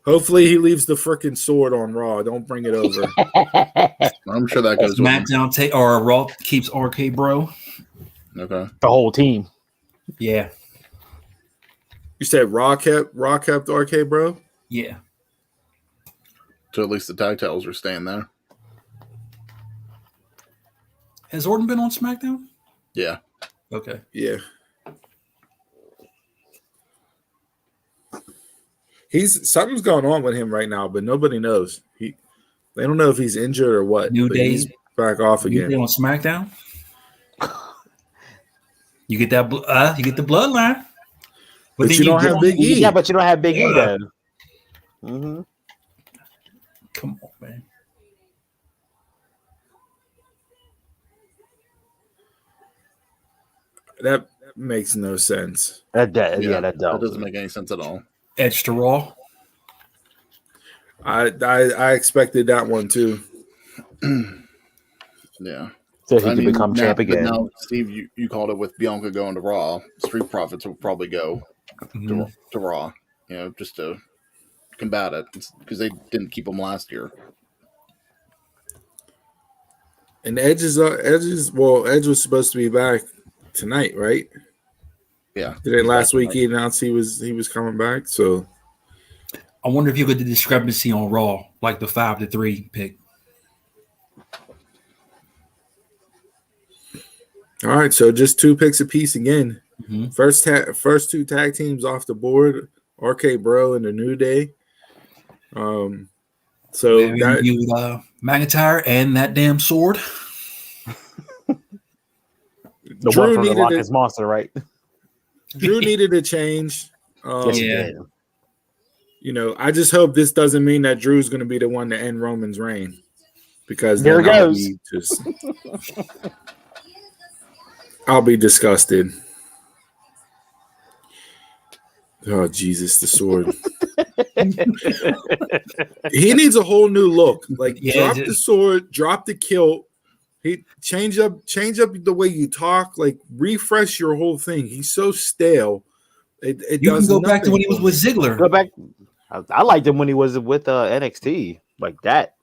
Hopefully he leaves the freaking sword on Raw. Don't bring it over. I'm sure that goes SmackDown or Raw keeps RK Bro. Okay. The whole team. Yeah. You said Raw kept RK Bro? Yeah. So at least the tag titles are staying there. Has Orton been on SmackDown? Yeah. Okay. Yeah. Something's going on with him right now, but nobody knows. They don't know if he's injured or what. New but Day he's back off New again. Day on SmackDown. You get that. You get the bloodline, but then you don't have Big E. Yeah, but you don't have Big E though. Mm-hmm. Come on, man. That makes no sense. That doesn't. That doesn't make any sense at all. Edge to Raw. I expected that one too. Yeah. So he can become champ again. Now, Steve, you called it with Bianca going to Raw. Street Profits will probably go to Raw, just to combat it because they didn't keep them last year. And Edge was supposed to be back tonight, right? Yeah. Then last week he announced he was coming back. So I wonder if you get the discrepancy on Raw, like the 5-3 pick. All right, so just 2 picks apiece again. Mm-hmm. First 2 tag teams off the board: RK Bro and the New Day. So McIntyre and that damn sword. The one from the Loch Ness Monster, right? Drew needed a change. Yeah. I just hope this doesn't mean that Drew's going to be the one to end Roman's reign, because there it goes. I'll be disgusted. Oh, Jesus, the sword. He needs a whole new look. Like, drop the sword, drop the kilt. He change up the way you talk. Like, refresh your whole thing. He's so stale. You can go back to when he was with Ziggler. Go back. I liked him when he was with NXT, like that.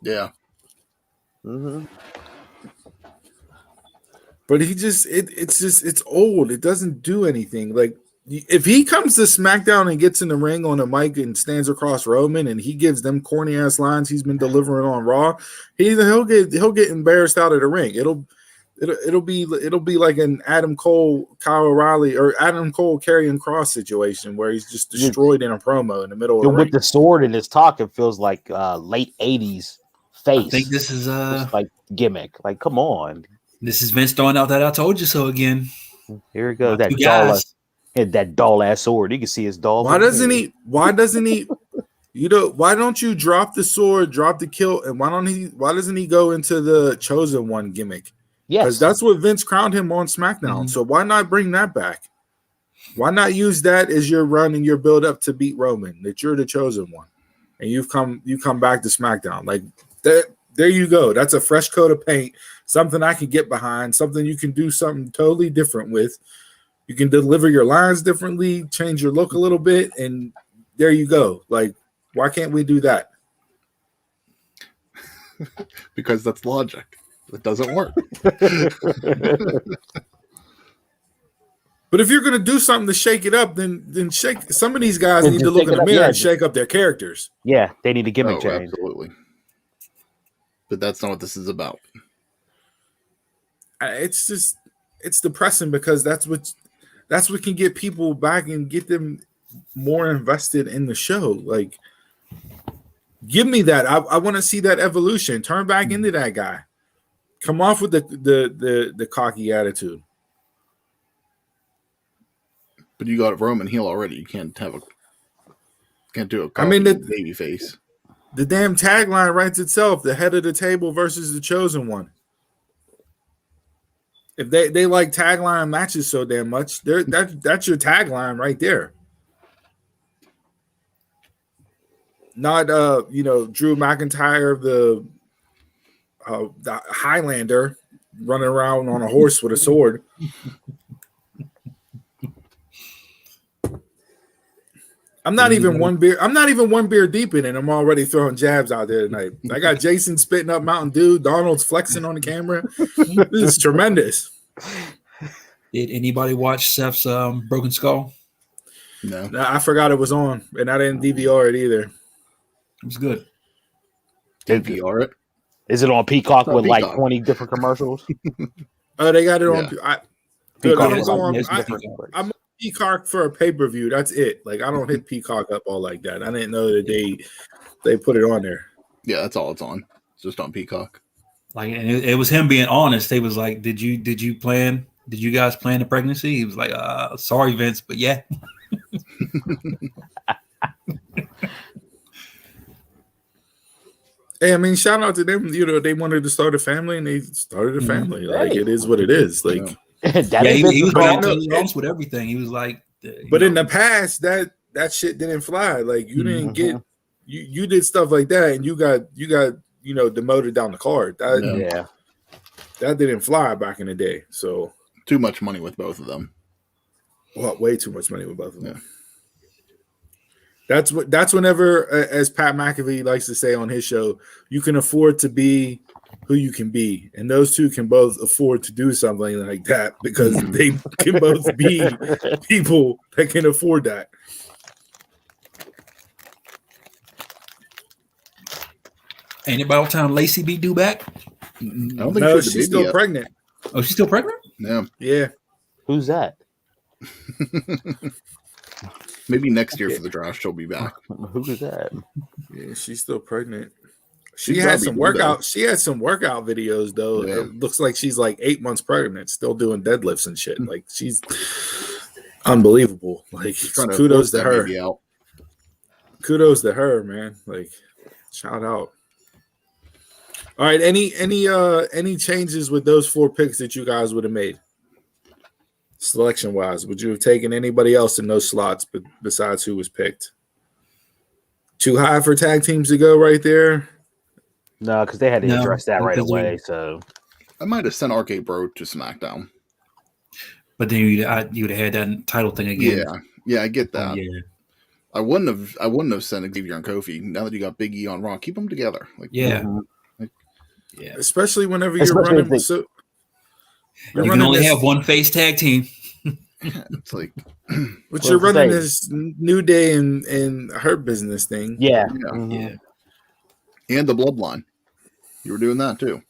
Yeah. Mm-hmm. But it's old. It doesn't do anything. Like, if he comes to SmackDown and gets in the ring on a mic and stands across Roman and he gives them corny ass lines he's been delivering on Raw, he'll get embarrassed out of the ring. It'll be like an Adam Cole, Kyle O'Reilly, or Adam Cole Karrion Kross situation where he's just destroyed in a promo in the middle of the ring. With the sword in his talk, it feels like late 80s face. I think this is like gimmick. Like, come on. This is Vince throwing out that "I told you so" again. Here it goes. That dull ass sword. You can see his dull. Why doesn't he? Why don't you drop the sword, drop the kilt, and why doesn't he go into the Chosen One gimmick? Yes, because that's what Vince crowned him on SmackDown. Mm-hmm. So why not bring that back? Why not use that as your run and your build up to beat Roman? That you're the Chosen One, and you come back to SmackDown like that. There you go. That's a fresh coat of paint. Something I can get behind. Something you can do something totally different with. You can deliver your lines differently, change your look a little bit, and there you go. Like, why can't we do that? Because that's logic. It doesn't work. But if you're gonna do something to shake it up, then shake. Some of these guys Then need to just look shake in it the up, mirror yeah, and just- shake up their characters. Yeah, they need a gimmick Oh, change. absolutely. But that's not what this is about. It's depressing because that's what can get people back and get them more invested in the show. Like, give me that. I want to see that evolution. Turn back into that guy. Come off with the cocky attitude. But you got Roman heel already. You can't do a I mean, baby face. The damn tagline writes itself: the head of the table versus the chosen one. If they like tagline matches so damn much, that's your tagline right there. Not Drew McIntyre, the Highlander, running around on a horse with a sword. I'm not even one beer deep in it. I'm already throwing jabs out there tonight. I got Jason spitting up Mountain Dew. Donald's flexing on the camera. This is tremendous. Did anybody watch Seth's Broken Skull? No. I forgot it was on, and I didn't DVR it either. It was good. DVR it. Is it on Peacock Oh, with Peacock. like 20 different commercials? Oh, they got it on. Good. Peacock I don't is go like on. this I'm different- on Peacock for a pay-per-view. That's it. Like, I don't hit Peacock up all like that. I didn't know that they put it on there. Yeah, that's all it's on. It's just on Peacock. Like, and it was him being honest. They was like, Did you guys plan the pregnancy? He was like, sorry, Vince, but yeah. Hey, I mean, shout out to them. You know, they wanted to start a family, and they started a family. Like, Hey. it is what it is. Like, That Yeah, ain't he was business being being honest with everything. He was like, but in the past, that shit didn't fly. Like, you didn't get you did stuff like that, and you got demoted down the card. Yeah. That didn't fly back in the day. So, Too much money with both of them. well, way too much money with both of them. Yeah. That's whenever, as Pat McAfee likes to say on his show, you can afford to be who you can be, and those two can both afford to do something like that because they can both be people that can afford that. ain't it about time Lacey be due back? I don't think No, she had the she's baby still yet. pregnant. Oh, she's still pregnant? Yeah. Yeah. Who's that? Maybe next year for the draft she'll be back. Who is that? Yeah, she's still pregnant. She She's had probably some due, workout. though. She had some workout videos though. Yeah. It looks like she's like 8 months pregnant, still doing deadlifts and shit. Like, she's unbelievable. Like, She's trying to kudos force to that her. baby out. Kudos to her, man. Like, shout out. All right, any changes with those 4 picks that you guys would have made? Selection wise, would you have taken anybody else in those slots besides who was picked? Too high for tag teams to go right there? No, because they had to No, address that right because away. So I might have sent RK Bro to SmackDown. But then you'd have had that title thing again. Yeah, I get that. Yeah. I wouldn't have sent Xavier and Kofi. Now that you got Big E on Raw, keep them together. Like, Yeah. Mhm. Yeah. Especially whenever you're Especially running. if So You can only have one face tag team. it's like, but Well, you're running say- this New Day and Hurt Business thing. yeah. yeah. Mhm. Yeah. And the Bloodline. You were doing that too.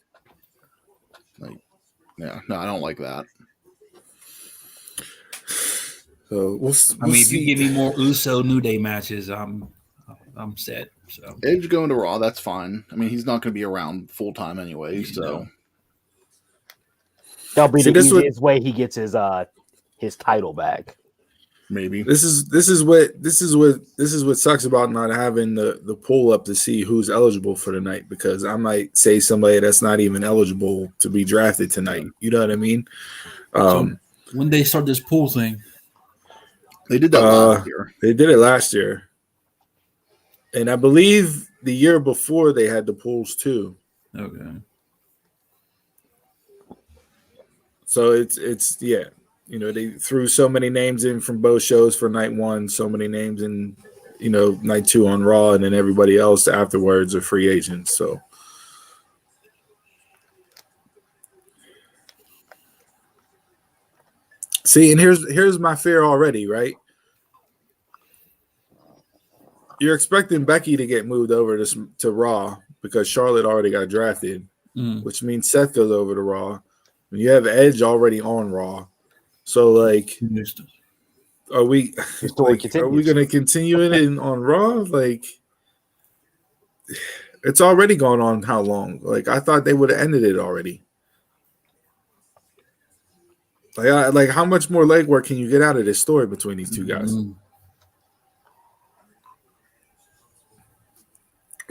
Like, yeah, no, I don't like that. So we'll I mean, if see. you give me more Uso New Day matches, I'm set. So Edge going to Raw, that's fine. I mean, he's not going to be around full time anyway, so That'll be See, the this would- easiest way he gets his title back. maybe. This is what sucks about not having the pull up to see who's eligible for the night, because I might say somebody that's not even eligible to be drafted tonight. You know what I mean? when they start this pool thing, They did that last year. They did it last year, and I believe the year before they had the pools too. okay. So it's yeah, they threw so many names in from both shows for night one, so many names in night 2 on Raw, and then everybody else afterwards are free agents. So See, and here's my fear already, right? You're expecting Becky to get moved over to Raw because Charlotte already got drafted, which means Seth goes over to Raw. And you have Edge already on Raw. So, like, are we going to continue it on Raw? Like, it's already gone on how long? Like, I thought they would have ended it already. Like, how much more legwork can you get out of this story between these two guys?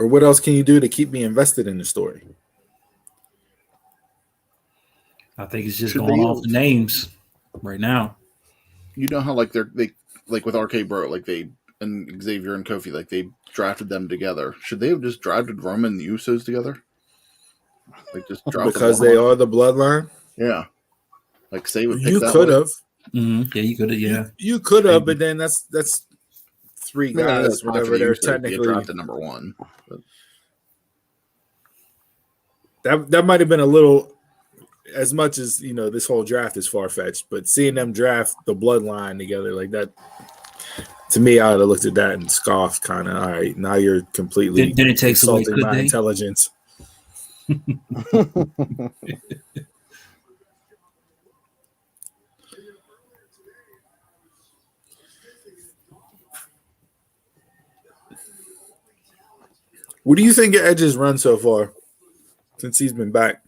Or what else can you do to keep me invested in the story? I think it's just going off the names right now. You know how like they like with RK Bro, like they and Xavier and Kofi, like they drafted them together. Should they have just drafted Roman and the Usos together? Like just drafted because they are the bloodline. Yeah, like say would you could have. Yeah, you could have. Yeah, you could have, but then that's three guys. Whatever they're technically drafted number one. But. That might have been a little, as much as this whole draft is far fetched, but seeing them draft the bloodline together like that, to me, I would have looked at that and scoffed, kind of. All right, now you're completely then it takes away my intelligence. What do you think of Edge's run so far since he's been back?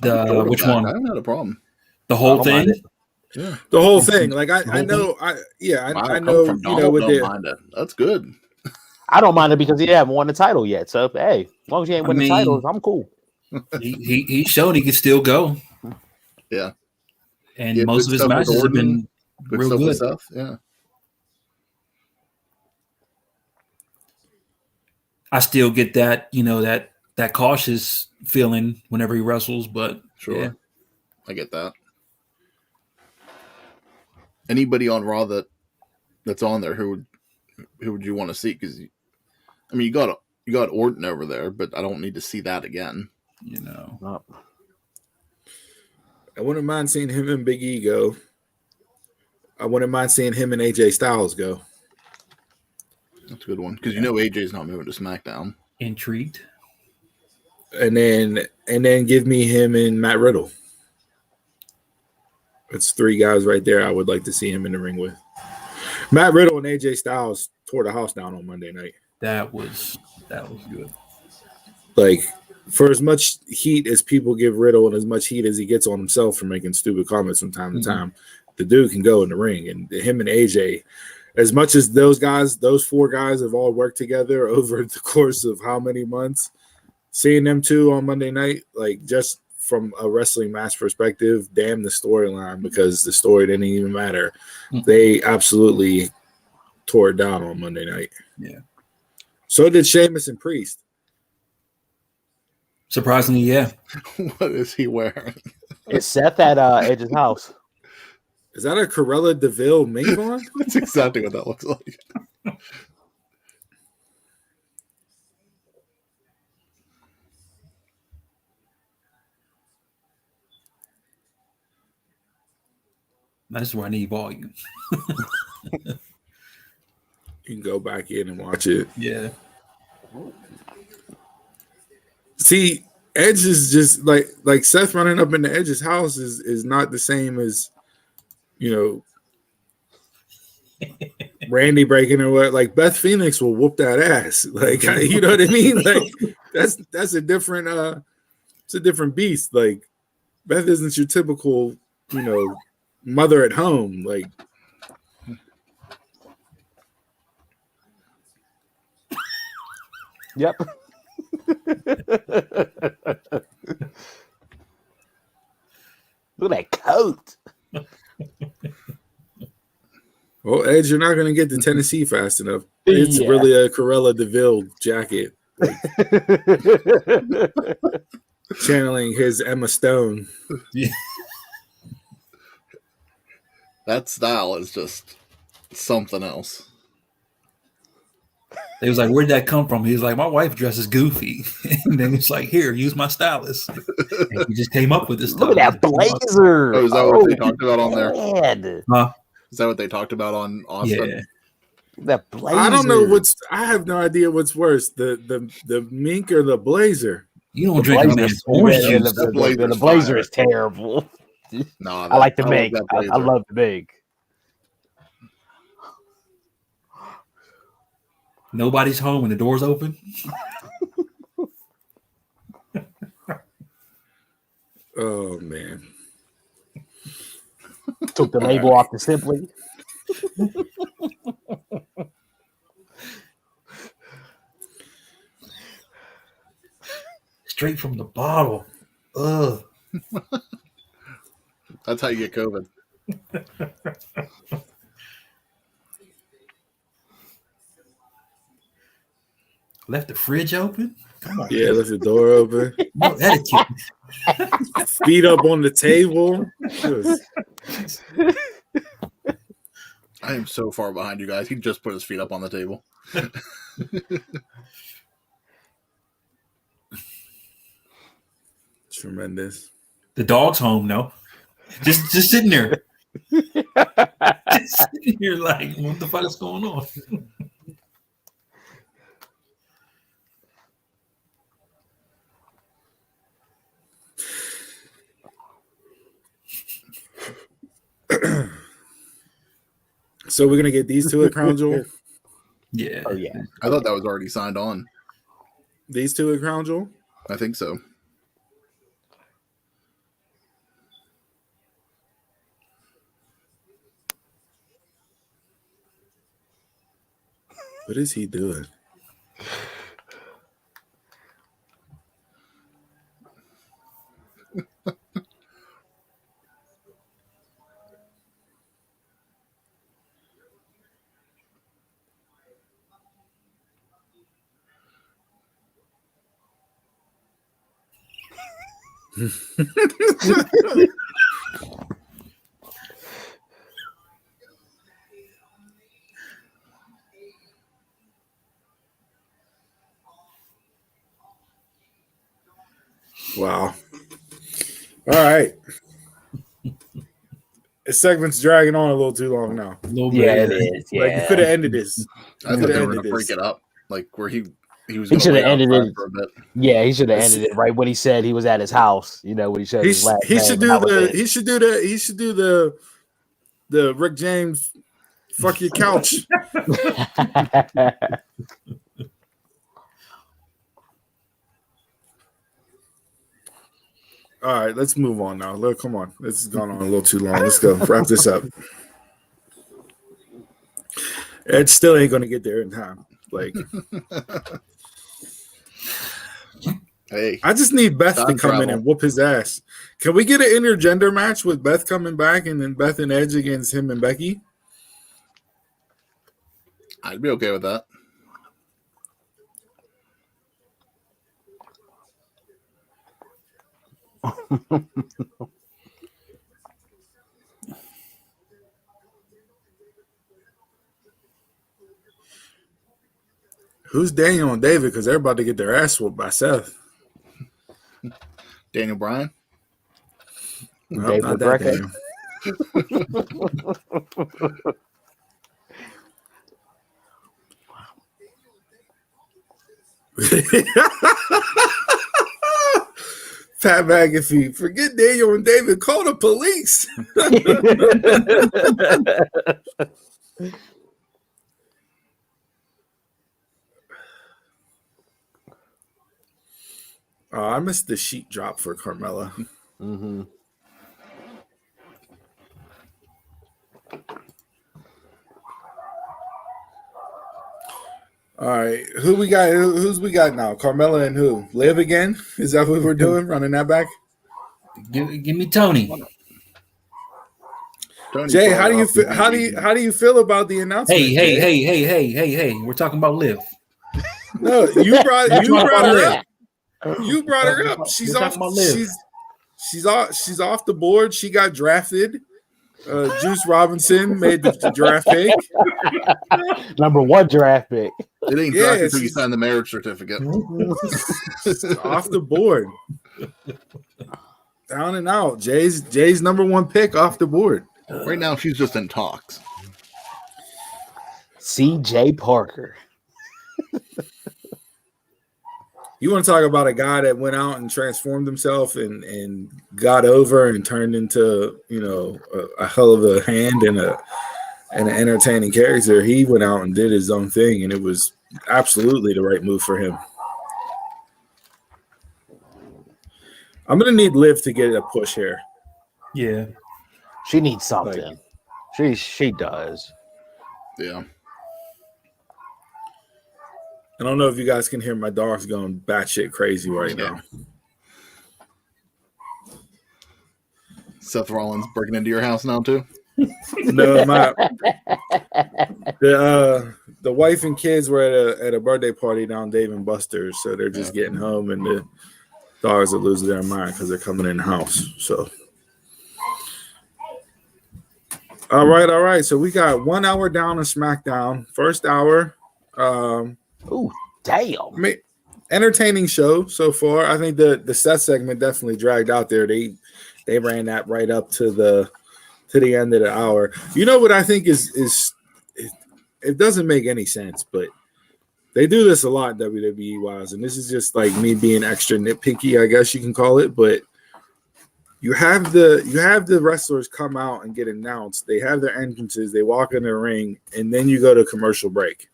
Which one? I haven't had a problem. The whole thing? Yeah. The whole thing. Like I know. I know. With it. That's good. I don't mind it because he haven't won the title yet. So hey, as long as he ain't win the titles, I'm cool. He showed he could still go. Yeah. And most of his matches have been real good. Stuff. Yeah. I still get that, that cautious feeling whenever he wrestles, but sure, yeah. I get that. Anybody on Raw that's on there, who would you want to see? Because you got Orton over there, but I don't need to see that again. I wouldn't mind seeing him and Big E go. I wouldn't mind seeing him and AJ Styles go. That's a good one because AJ's not moving to SmackDown. Intrigued. And then give me him and Matt Riddle. It's three guys right there I would like to see him in the ring with. Matt Riddle and AJ Styles tore the house down on Monday night. That was good. Like, for as much heat as people give Riddle and as much heat as he gets on himself for making stupid comments from time to time, the dude can go in the ring. And him and AJ, as much as those four guys have all worked together over the course of how many months, seeing them two on Monday night, like, just from a wrestling match perspective, damn the storyline, because the story didn't even matter. They absolutely tore it down on Monday night. Yeah. So did Sheamus and Priest. Surprisingly, yeah. What is he wearing? It's Seth at Edge's house. Is that a Corella DeVille Mavon? That's exactly what that looks like. That's where I need volume. You can go back in and watch it. Yeah. See, Edge is just like Seth running up into Edge's house is not the same as, Randy breaking or what. Like, Beth Phoenix will whoop that ass. Like, you know what I mean? Like, that's a different it's a different beast. Like, Beth isn't your typical, mother at home. Like, yep. Look at that coat. Well, Edge, you're not going to get to Tennessee fast enough. It's really a Corella DeVille jacket. Like, channeling his Emma Stone. Yeah. That style is just something else. They was like, "Where'd that come from?" He was like, "My wife dresses goofy," and then it's like, "Here, use my stylist." And he just came up with this stuff. Look at that blazer. Oh, is that what they talked about on there? Man. Huh? Is that what they talked about on Austin? Yeah. That blazer. I don't know I have no idea what's worse, the mink or the blazer. You don't drink a man's orange juice. The blazer is terrible. No, I like the mink. I love the mink. Nobody's home and the door's open. Oh man! Took the label off the Simply. Straight from the bottle. Ugh. That's how you get COVID. Left the fridge open? Come on. Yeah, left the door open. No etiquette. Feet up on the table. I am so far behind you guys. He just put his feet up on the table. Tremendous. The dog's home, no. Just sitting there. Just sitting here like, what the fuck is going on? So we're gonna get these two at Crown Jewel. Yeah. Oh yeah. I thought that was already signed on. These two at Crown Jewel. I think so. What is he doing? Wow. All right. This segment's dragging on a little too long now. Yeah, it is. Yeah. Like you could have ended this. I thought they were going to break it up, like where he was. He should have ended it for a bit. Yeah, he should have ended it right when he said he was at his house. You know, when he said his last he name, should and do that the was he should do the Rick James fuck your couch. it. All right, let's move on now. Look, come on. This has gone on a little too long. Let's go. Wrap this up. It still ain't gonna get there in time. Like, Hey, I just need Beth to time come in travel. and whoop his ass. Can we get an intergender match with Beth coming back and then Beth and Edge against him and Becky? I'd be okay with that. Who's Daniel and David? Because they're about to get their ass whooped by Seth. Daniel Bryan. No, David not that Brecka. Daniel. Pat McAfee, forget Daniel and David. Call the police. Oh, I missed the sheet drop for Carmella. Mm-hmm. All right, who we got? Who's we got now? Carmella and who? Liv again? Is that what we're doing? Running that back? Give me Tony. Tony Jay, started how do you off feel? with How do you feel about the announcement? Hey, Jay? hey. We're talking about Liv. No, you brought her up. You brought her up. We're She's talking off. about Liv. She's off the board. She got drafted. Juice Robinson made the draft pick. Number 1 draft pick. It ain't drafted until you sign the marriage certificate. Off the board. Down and out. Jay's number 1 pick off the board. Right now, she's just in talks. C.J. Parker. You want to talk about a guy that went out and transformed himself and got over and turned into, a hell of a hand and an entertaining character. He went out and did his own thing, and it was absolutely the right move for him. I'm going to need Liv to get a push here. Yeah. She needs something. She does. Yeah. I don't know if you guys can hear my dogs going batshit crazy right now. Seth Rollins breaking into your house now too? No, the wife and kids were at a birthday party down Dave and Buster's, so they're just getting home, and the dogs are losing their mind because they're coming in the house. So, all right. So we got 1 hour down on SmackDown. First hour. Ooh, damn. Entertaining show so far. I think the Seth segment definitely dragged out there. They ran that right up to the end of the hour. You know what I think is it doesn't make any sense, but they do this a lot WWE wise, and this is just like me being extra nitpicky, I guess you can call it. But you have the wrestlers come out and get announced. They have their entrances. They walk in the ring, and then you go to commercial break.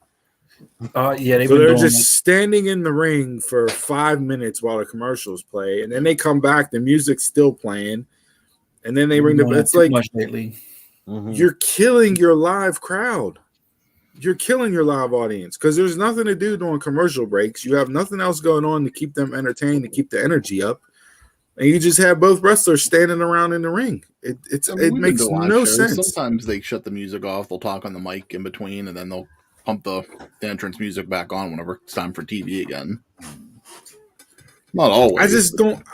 So they're just standing in the ring for 5 minutes while the commercials play, and then they come back. The music's still playing, and then they ring the. It's like you're killing your live crowd. You're killing your live audience because there's nothing to do during commercial breaks. You have nothing else going on to keep them entertained, to keep the energy up, and you just have both wrestlers standing around in the ring. It makes no sense. Sometimes they shut the music off. They'll talk on the mic in between, and then they'll pump the entrance music back on whenever it's time for TV again. Not always.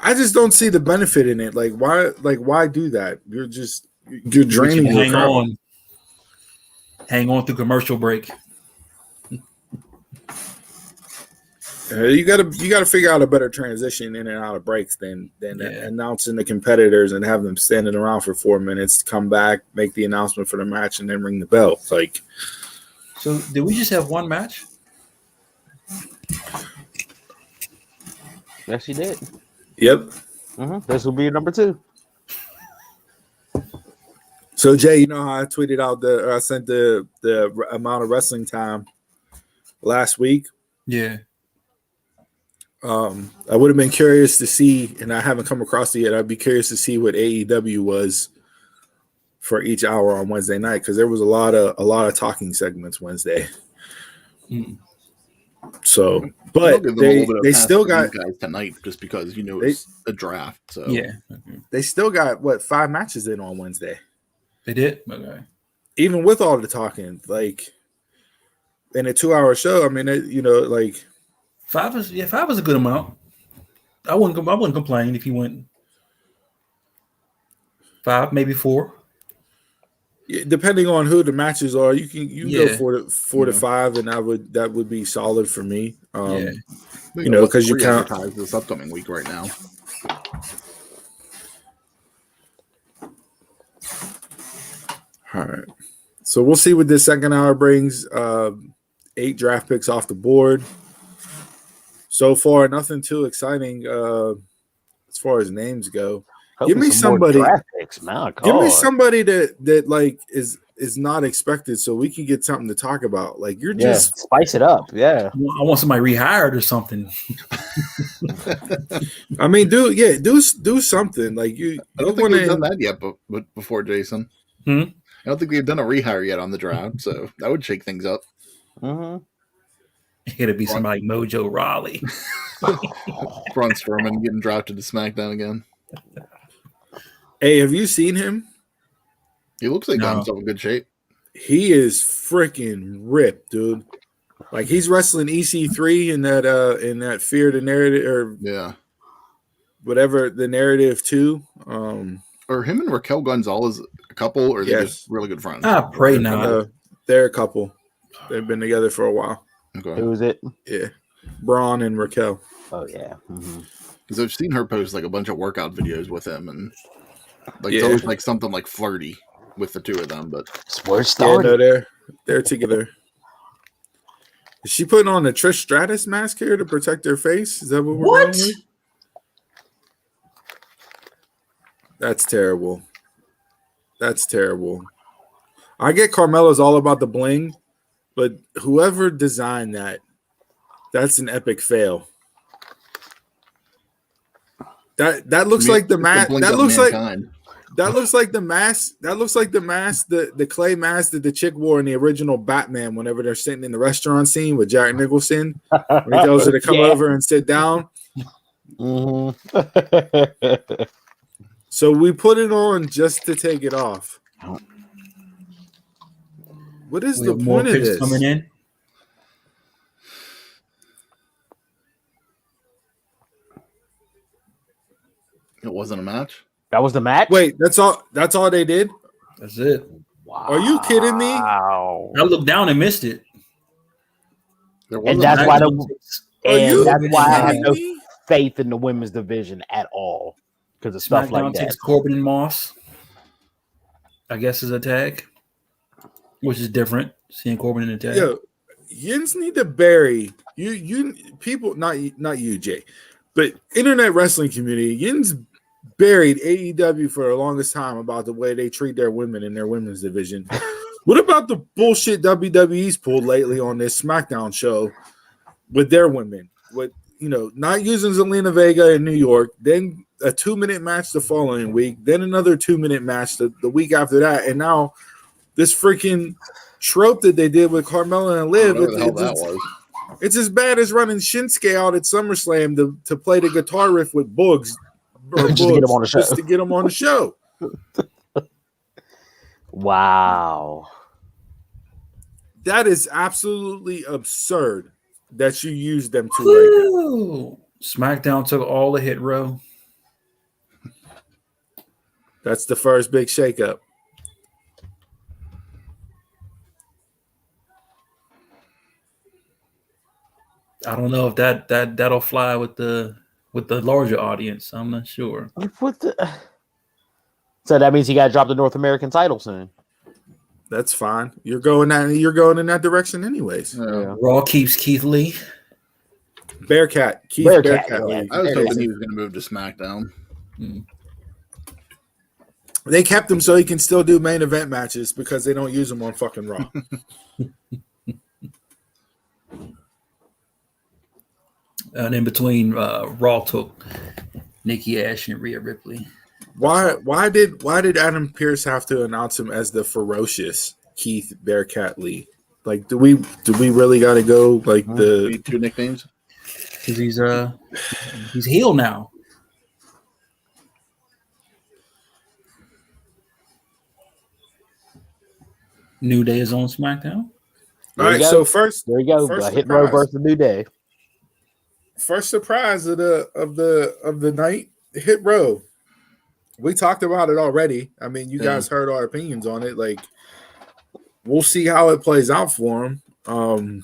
I just don't see the benefit in it. Like why do that? You're draining your crowd. Hang on through commercial break. You gotta figure out a better transition in and out of breaks than announcing the competitors and have them standing around for 4 minutes, come back, make the announcement for the match, and then ring the bell. Like, so did we just have one match? Yes, you did. Yep. This will be number 2. So Jay, you know how I tweeted out I sent the amount of wrestling time last week. Yeah. I would have been curious to see, and I haven't come across it yet. I'd be curious to see what AEW was for each hour on Wednesday night, because there was a lot of talking segments Wednesday. So, but they still got guys tonight just because it's a draft. So yeah, they still got 5 matches in on Wednesday. They did? Okay. Even with all the talking, like in a 2-hour show, I mean, like 5 is a good amount. I wouldn't complain if you went 5, maybe 4. Yeah, depending on who the matches are, you can go 4 to 5, and that would be solid for me. Because you count this upcoming week right now. All right. So we'll see what this second hour brings. 8 draft picks off the board. So far, nothing too exciting as far as names go. Give me somebody that like is not expected, so we can get something to talk about. Like just spice it up. Yeah. I want somebody rehired or something. I mean, do something. Like I don't think we've done that yet, but before Jason. I don't think we've done a rehire yet on the draft, so that would shake things up. It'd be somebody Mojo Rawley. Braun Strowman getting drafted to SmackDown again. Hey, have you seen him? He looks like got himself in good shape. He is freaking ripped, dude. Like he's wrestling EC3 in that Fear the Narrative or whatever the narrative too. Are him and Raquel Gonzalez a couple, or are they Yes. just really good friends? I pray not. They're a couple. They've been together for a while. Okay. Who is it? Yeah, Braun and Raquel. Oh yeah. Mm-hmm. Because I've seen her post like a bunch of workout videos with him, and like it's always like something like flirty with the two of them. But Where started? No, they're together. Is she putting on a Trish Stratus mask here to protect her face? Is that what we're going with? That's terrible. That's terrible. I get Carmella's all about the bling, but whoever designed that's an epic fail. That looks like the mask. That looks like the mask. That looks like the mask, the clay mask that the chick wore in the original Batman whenever they're sitting in the restaurant scene with Jack Nicholson. When he tells her to come over and sit down. Mm-hmm. So we put it on just to take it off. What is the point of this? Coming in? it wasn't a match. That was the match. Wait, that's all they did? That's it. Wow. Are you kidding me? Wow. I looked down and missed it. And that's why I have no me? faith in the women's division at all because of stuff like that. Takes Corbin and Moss, I guess, is a tag, which is different. Seeing Corbin in a tag. Yo, Yins need to bury you people, not you, Jay, but internet wrestling community. Yins buried AEW for the longest time about the way they treat their women in their women's division. What about the bullshit WWE's pulled lately on this SmackDown show with their women? With not using Zelina Vega in New York, then a 2-minute match the following week, then another 2-minute match the week after that, and now this freaking trope that they did with Carmella and Liv. It's as bad as running Shinsuke out at SummerSlam to play the guitar riff with Boogs. Just to get him on the show. Just to get him on the show. Wow. That is absolutely absurd that you use them to right now. SmackDown took all the hit row. That's the first big shakeup. I don't know if that'll fly with the larger audience. I'm not sure. So that means he got to drop the North American title soon. That's fine. You're going in that direction anyways. Yeah. Raw keeps Keith Lee. Bearcat. Keith Bearcat, Bearcat. yeah. I was hoping he was going to move to SmackDown. They kept him so he can still do main event matches because they don't use him on fucking Raw. And in between, Raw took Nikki Ash and Rhea Ripley. Why did Adam Pearce have to announce him as the ferocious Keith Bearcat Lee? Like, do we really got to go like the two nicknames? Because he's heel now. New Day is on SmackDown. All right, so first there you go. Hit Row versus New Day. First surprise of the night, Hit Row. We talked about it already. I mean, you guys heard our opinions on it. Like, we'll see how it plays out for them.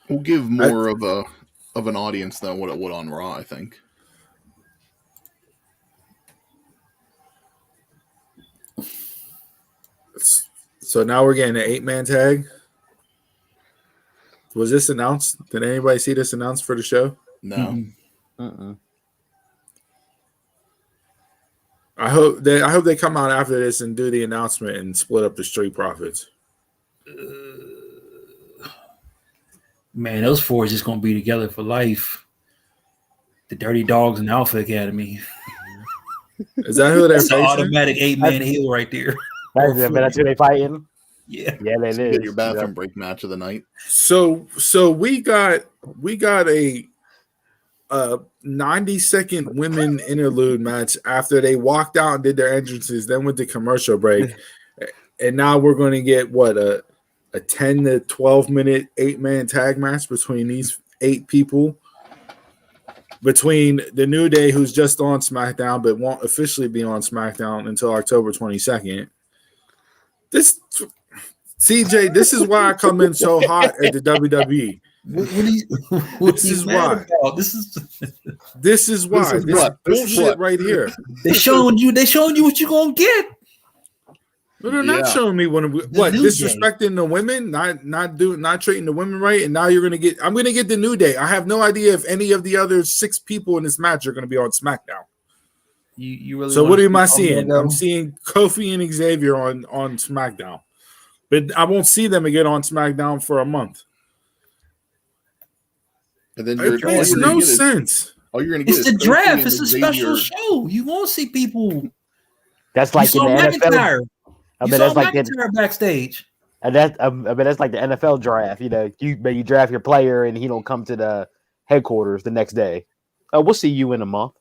We'll give more of an audience than what it would on Raw, I think. So now we're getting an 8-man tag. Was this announced? Did anybody see this announced for the show? No. I hope they come out after this and do the announcement and split up the Street Profits. Man, those four is just going to be together for life. The Dirty Dogs and Alpha Academy. Is that who they're That's an facing? automatic 8-man heel right there. That's who they fighting. Yeah, they Get did. your bathroom break match of the night. So we got a 90-second women interlude match after they walked out and did their entrances, then went to commercial break, and now we're going to get a 10 to 12 minute 8-man tag match between these 8 people. between the New Day, who's just on SmackDown but won't officially be on SmackDown until October 22nd. This CJ, this is why I come in so hot at the WWE. This is why. This is why. This bullshit right here. They showing you what you gonna get. No, they're not showing me what disrespecting the women, not treating the women right, and now I'm gonna get the New Day. I have no idea if any of the other 6 people in this match are gonna be on SmackDown. You really so what am I seeing? I'm seeing Kofi and Xavier on SmackDown. But I won't see them again on SmackDown for a month. And then it makes no sense. All you're going to get is the draft. It's a special show. You won't see people. That's like in the NFL. I mean, that's like backstage. And that's like the NFL draft. You know, you draft your player and he don't come to the headquarters the next day. Oh, we'll see you in a month.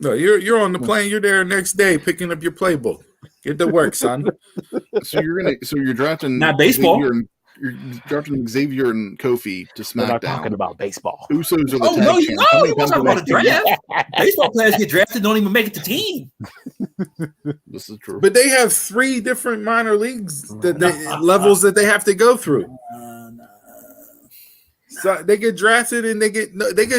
No, you're on the plane. You're there next day picking up your playbook. Get to work, son. So you're drafting not baseball. You're drafting Xavier and Kofi to SmackDown. We're not talking about baseball. Usos are the tag champs. No, you're talking about a draft. Baseball players get drafted, don't even make it to team. This is true. But they have 3 different minor leagues levels that they have to go through. So they get drafted and they get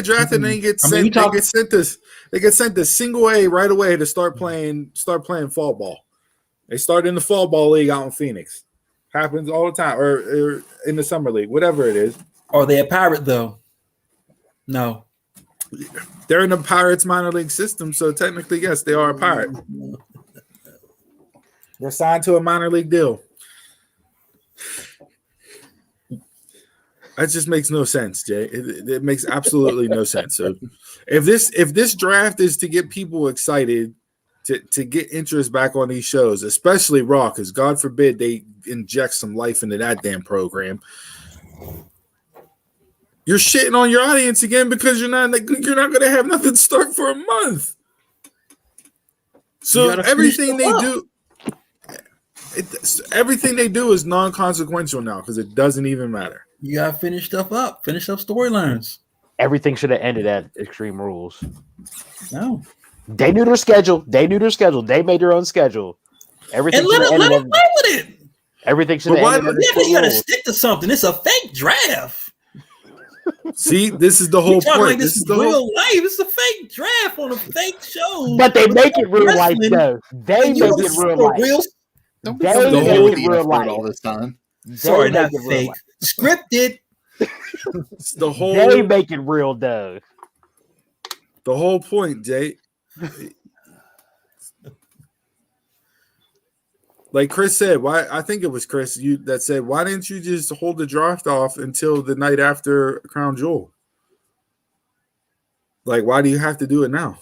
drafted and they get sent. They get sent to single A right away to start playing fall ball. They start in the fall ball league out in Phoenix. Happens all the time, or in the summer league, whatever it is. Are they a pirate though? No, they're in the Pirates minor league system, so technically, yes, they are a pirate. They're signed to a minor league deal. That just makes no sense, Jay. It makes absolutely no sense. So, if this draft is to get people excited, to get interest back on these shows, especially Raw, because God forbid they inject some life into that damn program. You're shitting on your audience again because you're not going to have nothing to start for a month. So everything they do is non-consequential now because it doesn't even matter. You gotta finish stuff up. Finish up storylines. Everything should have ended at Extreme Rules. No. They knew their schedule. They made their own schedule. Everything and let them play with it. Everything should have ended. You gotta stick to something. It's a fake draft. See, this is the whole point. Like this is real life. It's a fake draft on a fake show. But they make it real life, though. They make it real life. They make it real life all this time. Sorry, not fake. Scripted. They make it real, though. The whole point, Jay. Like Chris said, I think it was Chris that said, why didn't you just hold the draft off until the night after Crown Jewel? Like, why do you have to do it now?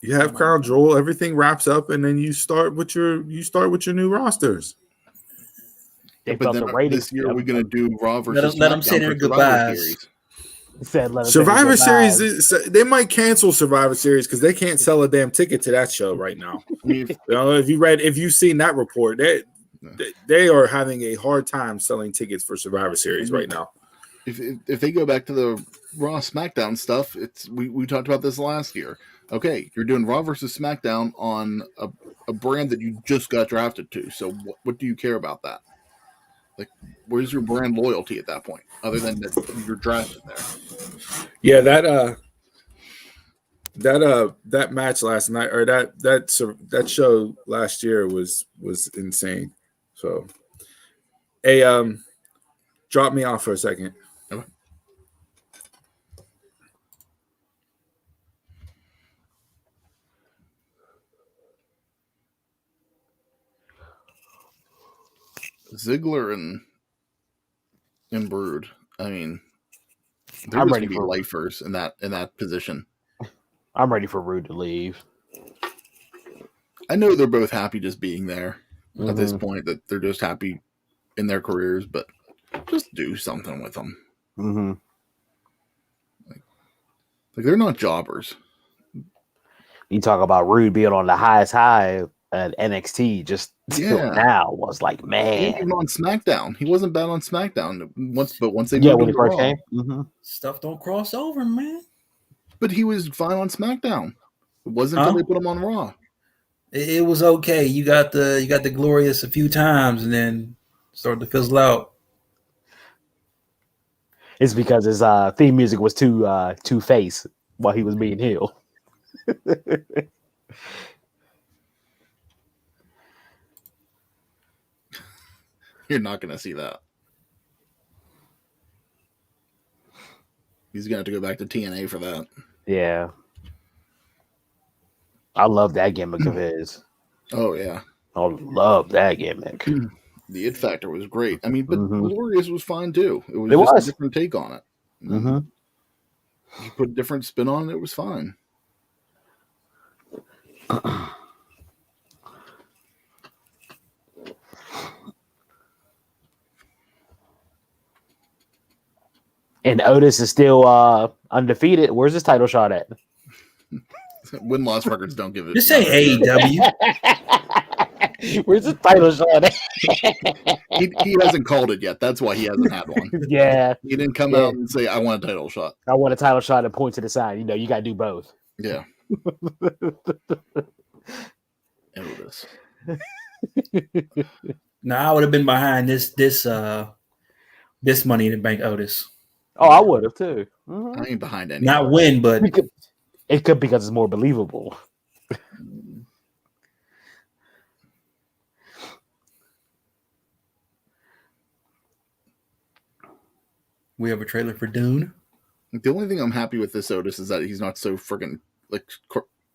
You have Crown Jewel, everything wraps up, and then you start with your new rosters. But then this year we're going to do Raw versus let them say their goodbyes. Survivor Series, they might cancel Survivor Series because they can't sell a damn ticket to that show right now. If you've seen that report, they are having a hard time selling tickets for Survivor Series right now. If they go back to the Raw SmackDown stuff, we talked about this last year. Okay, you're doing Raw versus SmackDown on a brand that you just got drafted to. So what do you care about that? Like, where's your brand loyalty at that point, other than that you're drafted there? Yeah, that match last night, or that show last year was insane. So, hey, drop me off for a second. Okay. Ziggler and Brood. I mean, they're going to be lifers in that position. I'm ready for Brood to leave. I know they're both happy just being there at this point. That they're just happy in their careers, but just do something with them. Mm-hmm. Like they're not jobbers. You talk about Rude being on the highest high NXT just till now was like, man. Even on SmackDown, he wasn't bad on SmackDown once they when moved he to first Raw. came. Mm-hmm. Stuff don't cross over, man. But he was fine on SmackDown. It wasn't until they put him on Raw. It was okay. You got the glorious a few times and then started to fizzle out. It's because his theme music was too face while he was being heel. You're not going to see that. He's going to have to go back to TNA for that. Yeah. I love that gimmick of his. Oh, yeah. I love that gimmick. The It Factor was great. I mean, but Glorious was fine too. It was just a different take on it. Mm-hmm. You put a different spin on it, it was fine. And Otis is still undefeated. Where's his title shot at? Win-loss records don't give it. This ain't AEW. Where's his title shot at? he hasn't called it yet. That's why he hasn't had one. Yeah. He didn't come out and say, I want a title shot. I want a title shot and point to the side. You know, you got to do both. Yeah. Otis. No, I would have been behind this Money in the Bank Otis. Oh, I would have too. Mm-hmm. I ain't behind any. Not win, but it could because it's more believable. We have a trailer for Dune. The only thing I'm happy with this Otis is that he's not so freaking like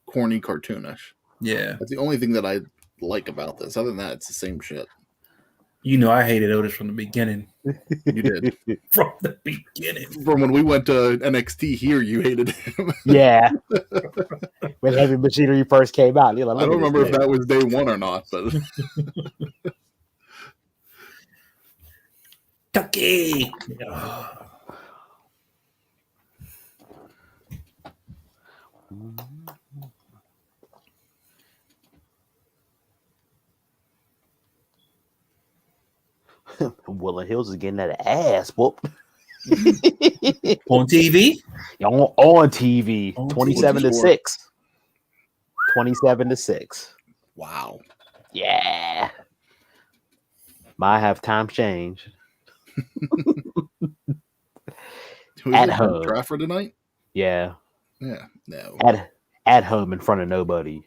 corny, cartoonish. Yeah, that's the only thing that I like about this. Other than that, it's the same shit. You know, I hated Otis from the beginning. You did. From the beginning. From when we went to NXT here, you hated him. Yeah. When Heavy Machinery first came out. Like, I don't remember if that was day one or not, but Tucky. Willa Hills is getting that ass whooped. On TV? On TV. 27-6. 27-6. Wow. Yeah. Might have time change. At home. Trafford tonight? Yeah. Yeah. No. At home in front of nobody.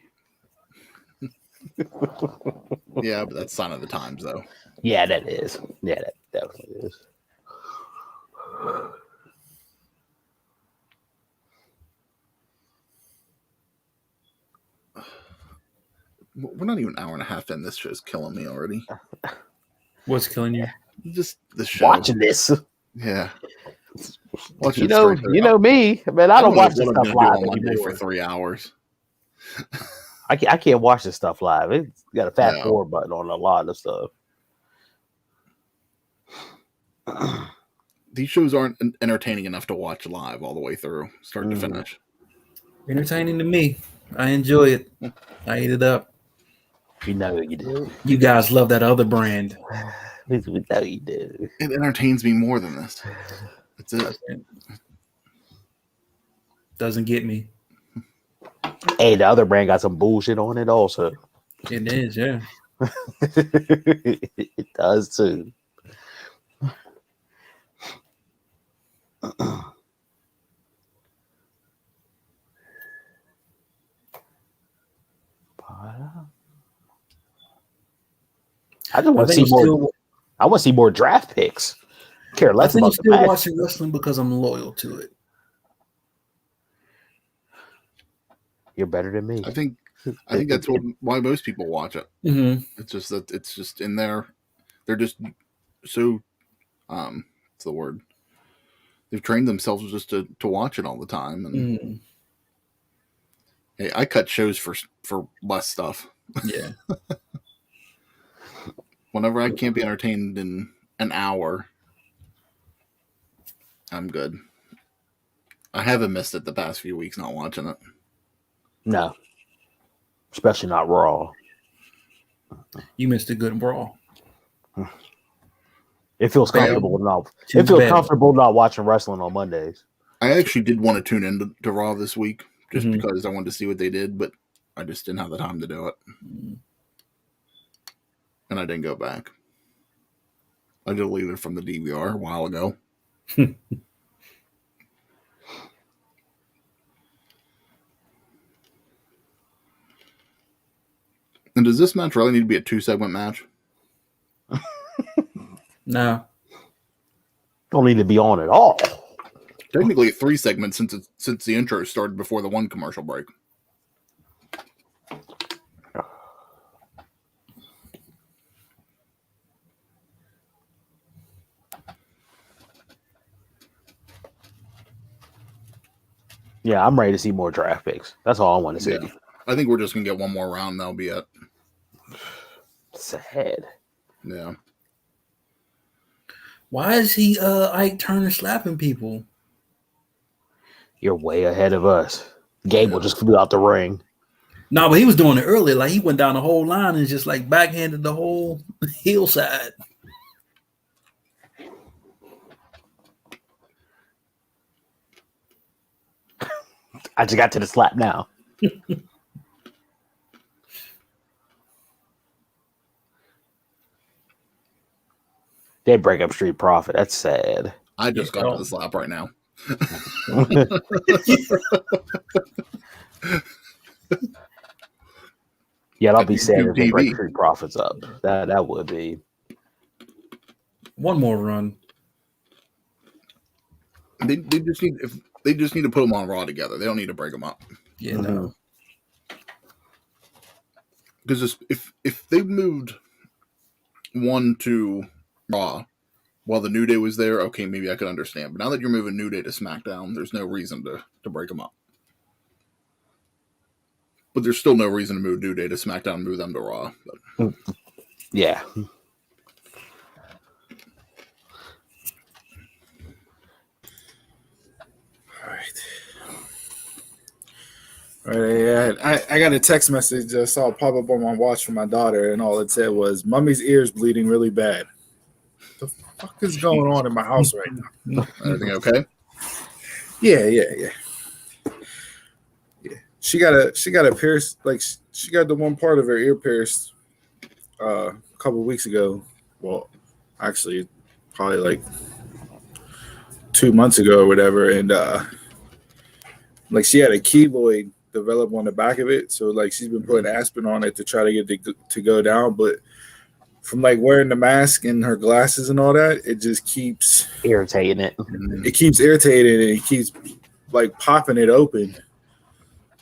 Yeah, but that's sign of the times, though. Yeah, that is. Yeah, that definitely is. We're not even an hour and a half in. This show's killing me already. What's killing you? Just the show. Watching this. Yeah. You know me, man. I don't watch this stuff live anymore. For 3 hours. I can't watch this stuff live. It's got a fast forward button on a lot of stuff. These shows aren't entertaining enough to watch live all the way through, start to finish. Entertaining to me. I enjoy it. I eat it up. You know you do. You guys love that other brand. We know you do. It entertains me more than this. That's it. Doesn't get me. Hey, the other brand got some bullshit on it also. It is, yeah. It does too. I just want to see more. I want to see more draft picks. Care less about the match. I'm still watching wrestling because I'm loyal to it. You're better than me. I think that's why most people watch it. Mm-hmm. It's just that it's just in there. They're just so what's the word? They've trained themselves just to watch it all the time. And hey, I cut shows for less stuff. Yeah. Whenever I can't be entertained in an hour, I'm good. I haven't missed it the past few weeks not watching it. No. Especially not Raw. You missed a good brawl. It feels comfortable not watching wrestling on Mondays. I actually did want to tune in to Raw this week just because I wanted to see what they did, but I just didn't have the time to do it. And I didn't go back. I deleted it from the DVR a while ago. And does this match really need to be a 2-segment match? No. Don't need to be on at all. Technically 3 segments since the intro started before the 1 commercial break. Yeah, I'm ready to see more draft picks. That's all I want to see. Yeah. I think we're just going to get one more round and that'll be it. Sad. Yeah. Why is he Ike Turner slapping people? You're way ahead of us. Gable just flew out the ring. No, but he was doing it earlier. Like he went down the whole line and just like backhanded the whole hillside. I just got to the slap now. They break up Street Profit. That's sad. I just got to the slap right now. Yeah, I'll be sad if they break Street Profits up. That would be. One more run. They just need to put them on Raw together. They don't need to break them up. Yeah, no. Because if they moved one to Raw while the New Day was there, okay, maybe I could understand. But now that you're moving New Day to SmackDown, there's no reason to break them up. But there's still no reason to move New Day to SmackDown and move them to Raw. But. Yeah. All right, I got a text message I saw pop up on my watch from my daughter, and all it said was, "Mommy's ear's bleeding really bad." What the fuck is going on in my house right now? Everything okay? Yeah. She got a pierce, like she got the one part of her ear pierced a couple of weeks ago. Well, actually, probably like 2 months ago or whatever, and like she had a keloid develop on the back of it, so like she's been putting aspirin on it to try to get it to go down, but from like wearing the mask and her glasses and all that, it just keeps irritating it. It keeps irritating and it keeps like popping it open.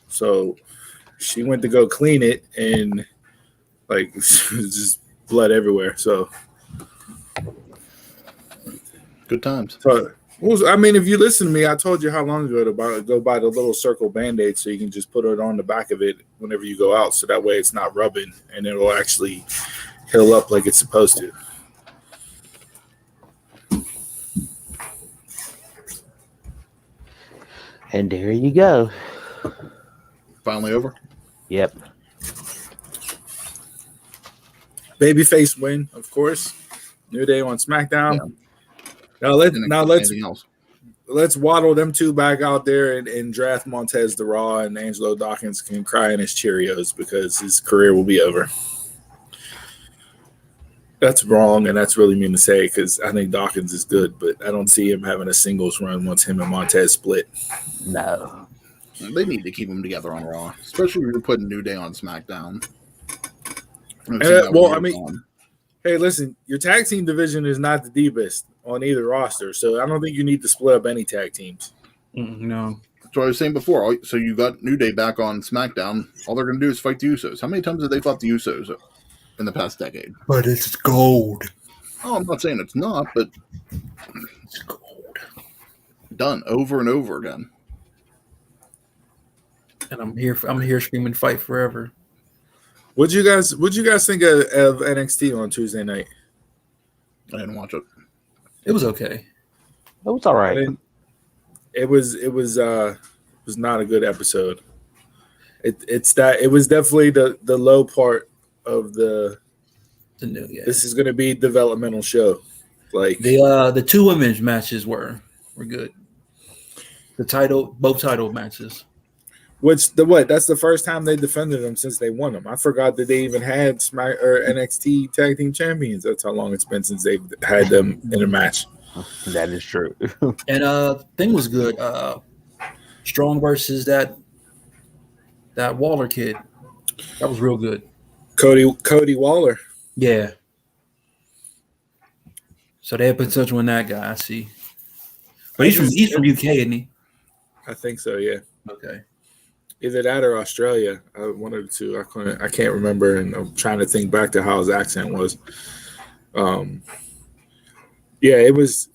So she went to go clean it and like just blood everywhere. So good times. So I mean, if you listen to me, I told you how long ago to go buy the little circle Band-Aid so you can just put it on the back of it whenever you go out. So that way it's not rubbing and it'll actually heal up like it's supposed to. And there you go. Finally over? Yep. Babyface win, of course. New Day on SmackDown. Yeah. Let's waddle them two back out there and draft Montez to Raw, and Angelo Dawkins can cry in his Cheerios because his career will be over. That's wrong, and that's really mean to say because I think Dawkins is good, but I don't see him having a singles run once him and Montez split. No. They need to keep them together on Raw, especially when you're putting New Day on SmackDown. Hey, listen, your tag team division is not the deepest on either roster, so I don't think you need to split up any tag teams. No. That's what I was saying before. So you got New Day back on SmackDown. All they're going to do is fight the Usos. How many times have they fought the Usos in the past decade? But it's gold. Oh, I'm not saying it's not, but it's gold. Done over and over again. And I'm here screaming "Fight Forever." What'd you guys think of NXT on Tuesday night? I didn't watch it. It was okay. It was all right. It was not a good episode. It was definitely the low part of the new, yeah. This is going to be a developmental show. Like the two women's matches were good. Both title matches. That's the first time they defended them since they won them. I forgot that they even had NXT Tag Team Champions. That's how long it's been since they've had them in a match. That is true. And thing was good. Strong versus that Waller kid. That was real good. Cody Waller. Yeah. So they have potential in that guy, I see. But he's from UK, isn't he? I think so, yeah. Okay. Either that or Australia. One of the two. I can't remember, and I'm trying to think back to how his accent was. Yeah, it was.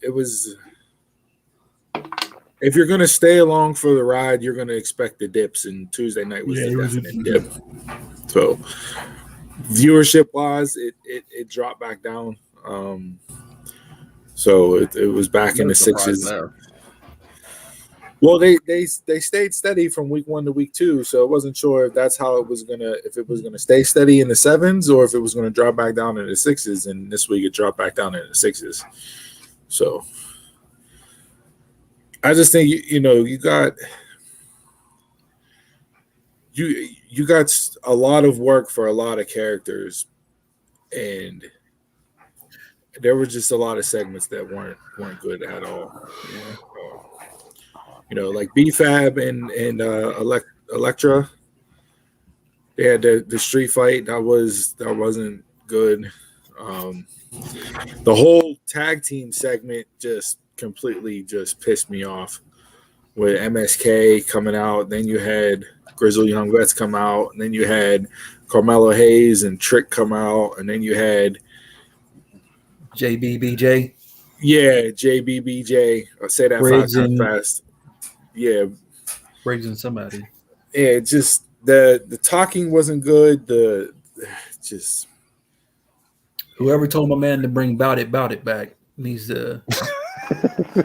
If you're gonna stay along for the ride, you're gonna expect the dips, and Tuesday night was the definite dip. So, viewership wise, it dropped back down. So it was back in the sixes. There. Well, they stayed steady from week 1 to week 2, so I wasn't sure if that's how it was gonna stay steady in the sevens or if it was gonna drop back down in the sixes. And this week it dropped back down in the sixes. So I just think you got a lot of work for a lot of characters, and there were just a lot of segments that weren't good at all. Like BFAB and Electra, they had the street fight that wasn't good. The whole tag team segment just completely just pissed me off with MSK coming out. Then you had Grizzled Young Vets come out, and then you had Carmelo Hayes and Trick come out, and then you had JBBJ. Yeah, JBBJ. I'll say that Briggs 5 times fast. Yeah. Briggs and somebody. Yeah, just the talking wasn't good. Just whoever told my man to bring Bout It back needs to.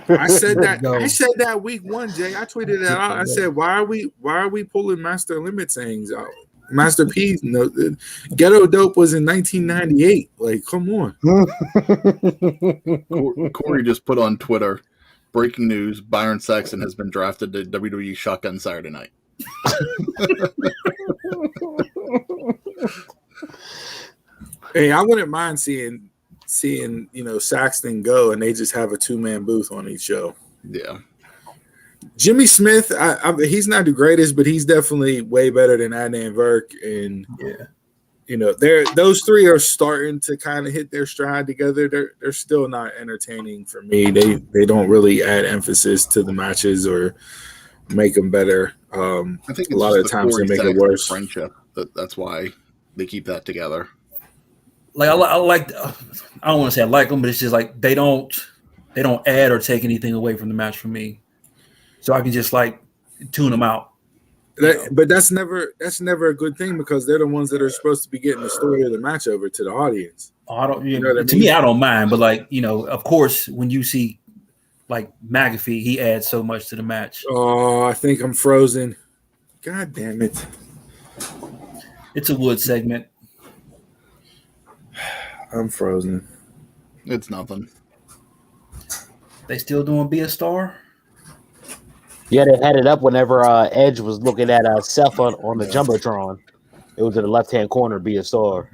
I said that week 1, Jay. I tweeted that out. I said, why are we pulling Master Limit sayings out? Master P, Ghetto Dope was in 1998. Like, come on. Corey just put on Twitter, breaking news: Byron Saxton has been drafted to WWE Shotgun Saturday Night. Hey, I wouldn't mind seeing Saxton go, and they just have a 2-man booth on each show. Yeah. Jimmy Smith, he's not the greatest, but he's definitely way better than Adnan Virk. And those three are starting to kind of hit their stride together. They're still not entertaining for me. They don't really add emphasis to the matches or make them better. I think a lot of the times they make it worse. Friendship. That's why they keep that together. Like I don't want to say I like them, but it's just like they don't add or take anything away from the match for me. So I can just like tune them out. But that's never a good thing, because they're the ones that are supposed to be getting the story of the match over to the audience. I don't. To me, I don't mind. But of course, when you see like McAfee, he adds so much to the match. Oh, I think I'm frozen. God damn it! It's a Wood segment. I'm frozen. It's nothing. They still doing Be a Star? Yeah, they had it up whenever Edge was looking at Seth on the Jumbotron. It was in the left-hand corner, Be a Star.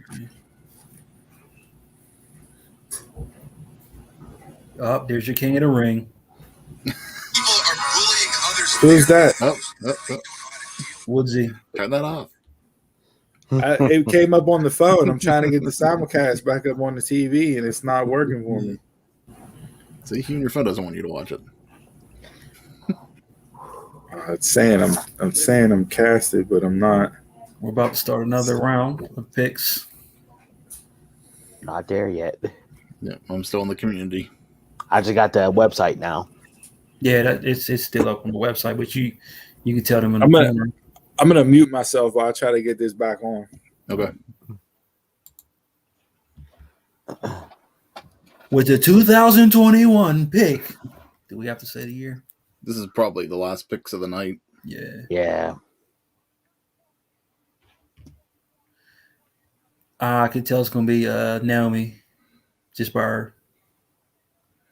Oh, there's your King of the Ring. Who's that? Oh. Woodsy. Turn that off. It came up on the phone. I'm trying to get the simulcast back up on the TV, and it's not working for me. See, even your phone doesn't want you to watch it. It's saying I'm casted, but I'm not. We're about to start another round of picks. Not there yet. Yeah, I'm still in the community. I just got the website now. Yeah, it's still up on the website, but you can tell them in the corner. I'm gonna mute myself while I try to get this back on. Okay. With the 2021 pick, do we have to say the year? This is probably the last picks of the night. Yeah. I could tell it's gonna be Naomi, just by her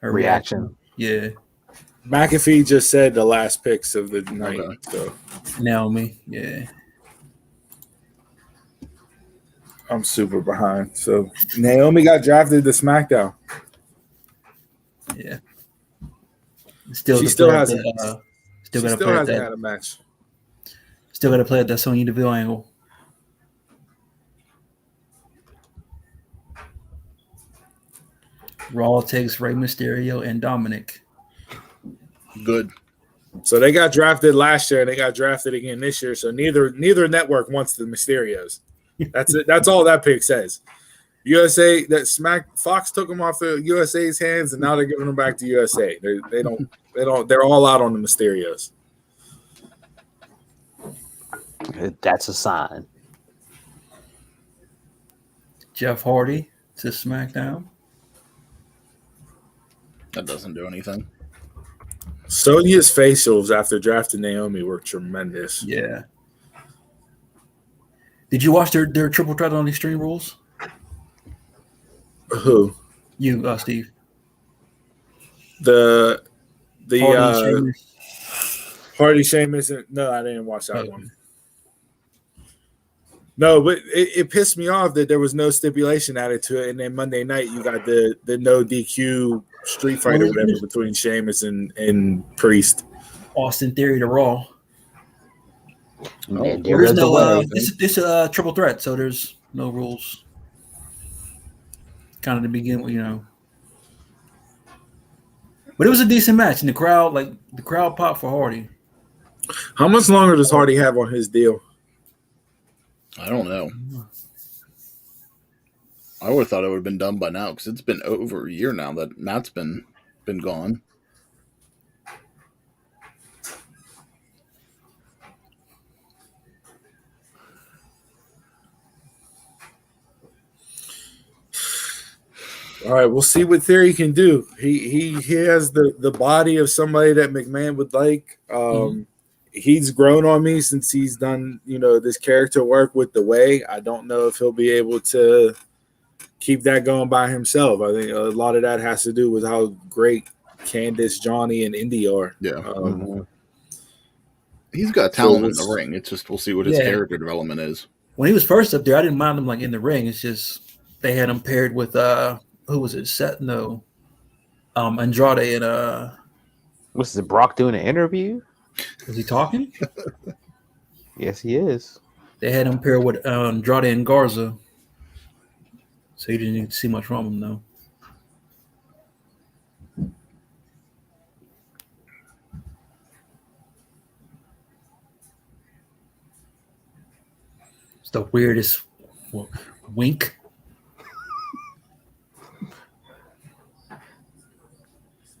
reaction. Yeah, McAfee just said the last picks of the night. Okay. So Naomi. Yeah, I'm super behind. So Naomi got drafted to SmackDown. yeah. She still hasn't Still had a match. Still got to play at that Sonya Deville angle. Raw takes Rey Mysterio and Dominic. Good. So they got drafted last year and they got drafted again this year. So neither network wants the Mysterios. That's it. That's all that pick says. USA Fox took them off of USA's hands and now they're giving them back to USA. They're all out on the Mysterios. That's a sign. Jeff Hardy to SmackDown. That doesn't do anything. Sonya's facials after drafting Naomi were tremendous. Yeah. Did you watch their triple threat on Extreme Rules? Who? You, Steve. The Hardy, Hardy Sheamus. No, I didn't watch that one. No, but it pissed me off that there was no stipulation added to it, and then Monday night you got the no DQ street fight or whatever between Sheamus and Priest. Austin Theory to Raw. Man, There's no this triple threat, so there's no rules. Kind of to begin with, But it was a decent match, and the crowd popped for Hardy. How much longer does Hardy have on his deal? I don't know. I would have thought it would have been done by now because it's been over a year now that Matt's been gone. All right, we'll see what Theory can do. He has the body of somebody that McMahon would like. He's grown on me since he's done, this character work with The Way. I don't know if he'll be able to keep that going by himself. I think a lot of that has to do with how great Candice, Johnny, and Indy are. Yeah. He's got talent in the ring. It's just we'll see what his character development is. When he was first up there, I didn't mind him in the ring. It's just they had him paired with who was it? Seth? No, Andrade and Was it Brock doing an interview? Was he talking? Yes, he is. They had him paired with Andrade and Garza, so you didn't even see much from him though. It's the weirdest wink.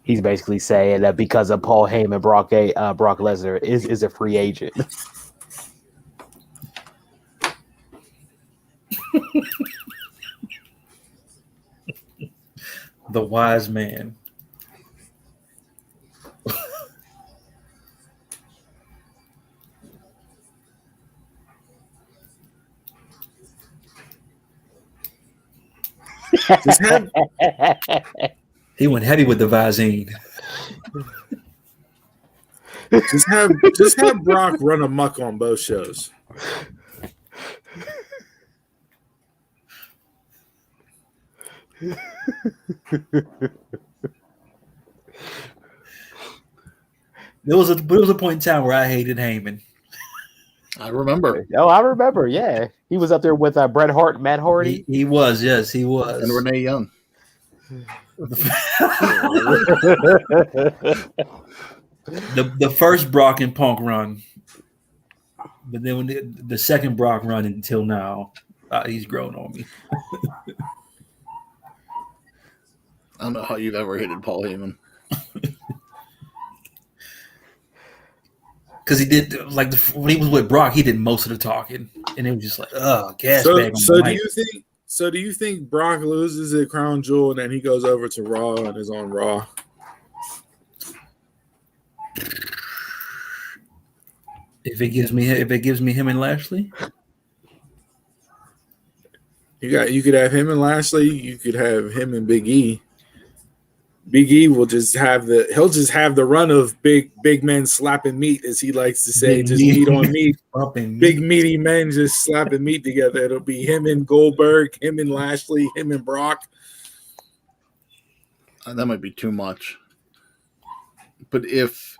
He's basically saying that because of Paul Heyman, Brock Lesnar is a free agent. The wise man. He went heavy with the Visine. Just have Brock run amok on both shows. There was a point in time where I hated Heyman. I remember. Oh, I remember. Yeah, he was up there with Bret Hart, Matt Hardy. He was, yes, he was, and Renee Young. the first Brock and Punk run, but then when the second Brock run until now, he's grown on me. I don't know how you've ever hated Paul Heyman. Because he did when he was with Brock, he did most of the talking, and it was just like, gas bag. So do you think Brock loses at Crown Jewel and then he goes over to Raw and is on Raw? If it gives me him and Lashley, You could have him and Lashley. You could have him and Big E. Big E will just have the run of big men slapping meat, as he likes to say, Big just meat. meat on meat. Bumping Big meaty men just slapping meat together. It'll be him and Goldberg, him and Lashley, him and Brock. That might be too much. But if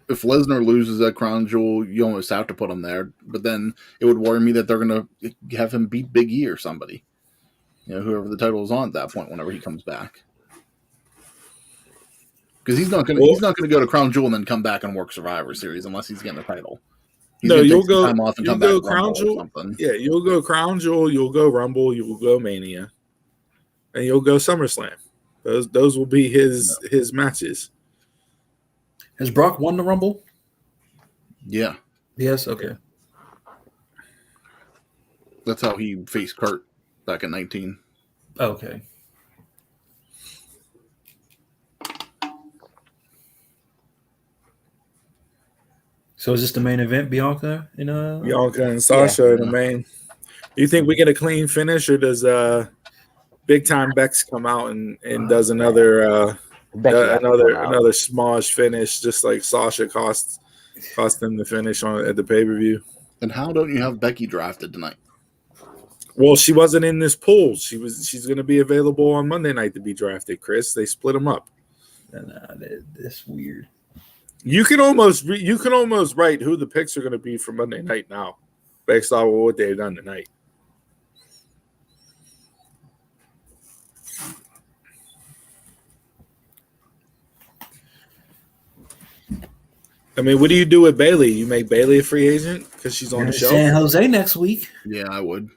Lesnar loses that crown jewel, you almost have to put him there. But then it would worry me that they're going to have him beat Big E or somebody. Whoever the title is on at that point, whenever he comes back. Because he's not going to go to Crown Jewel and then come back and work Survivor Series unless he's getting the title. You'll go time off and come back Crown Jewel. Yeah, you'll go Crown Jewel, you'll go Rumble, you'll go Mania, and you'll go SummerSlam. Those will be his matches. Has Brock won the Rumble? Yeah. Yes. Okay. That's how he faced Kurt back in 19. Okay. So is this the main event, Bianca and Sasha in the main? Do you think we get a clean finish, or does Big Time Bex come out and does another smallish finish, just like Sasha cost them the finish at the pay-per-view? And how don't you have Becky drafted tonight? Well, she wasn't in this pool. She's going to be available on Monday night to be drafted, Chris. They split them up. That's weird. You can almost write who the picks are going to be for Monday night now, based on what they've done tonight. I mean, what do you do with Bayley? You make Bayley a free agent because she's on the show? San Jose next week. Yeah, I would.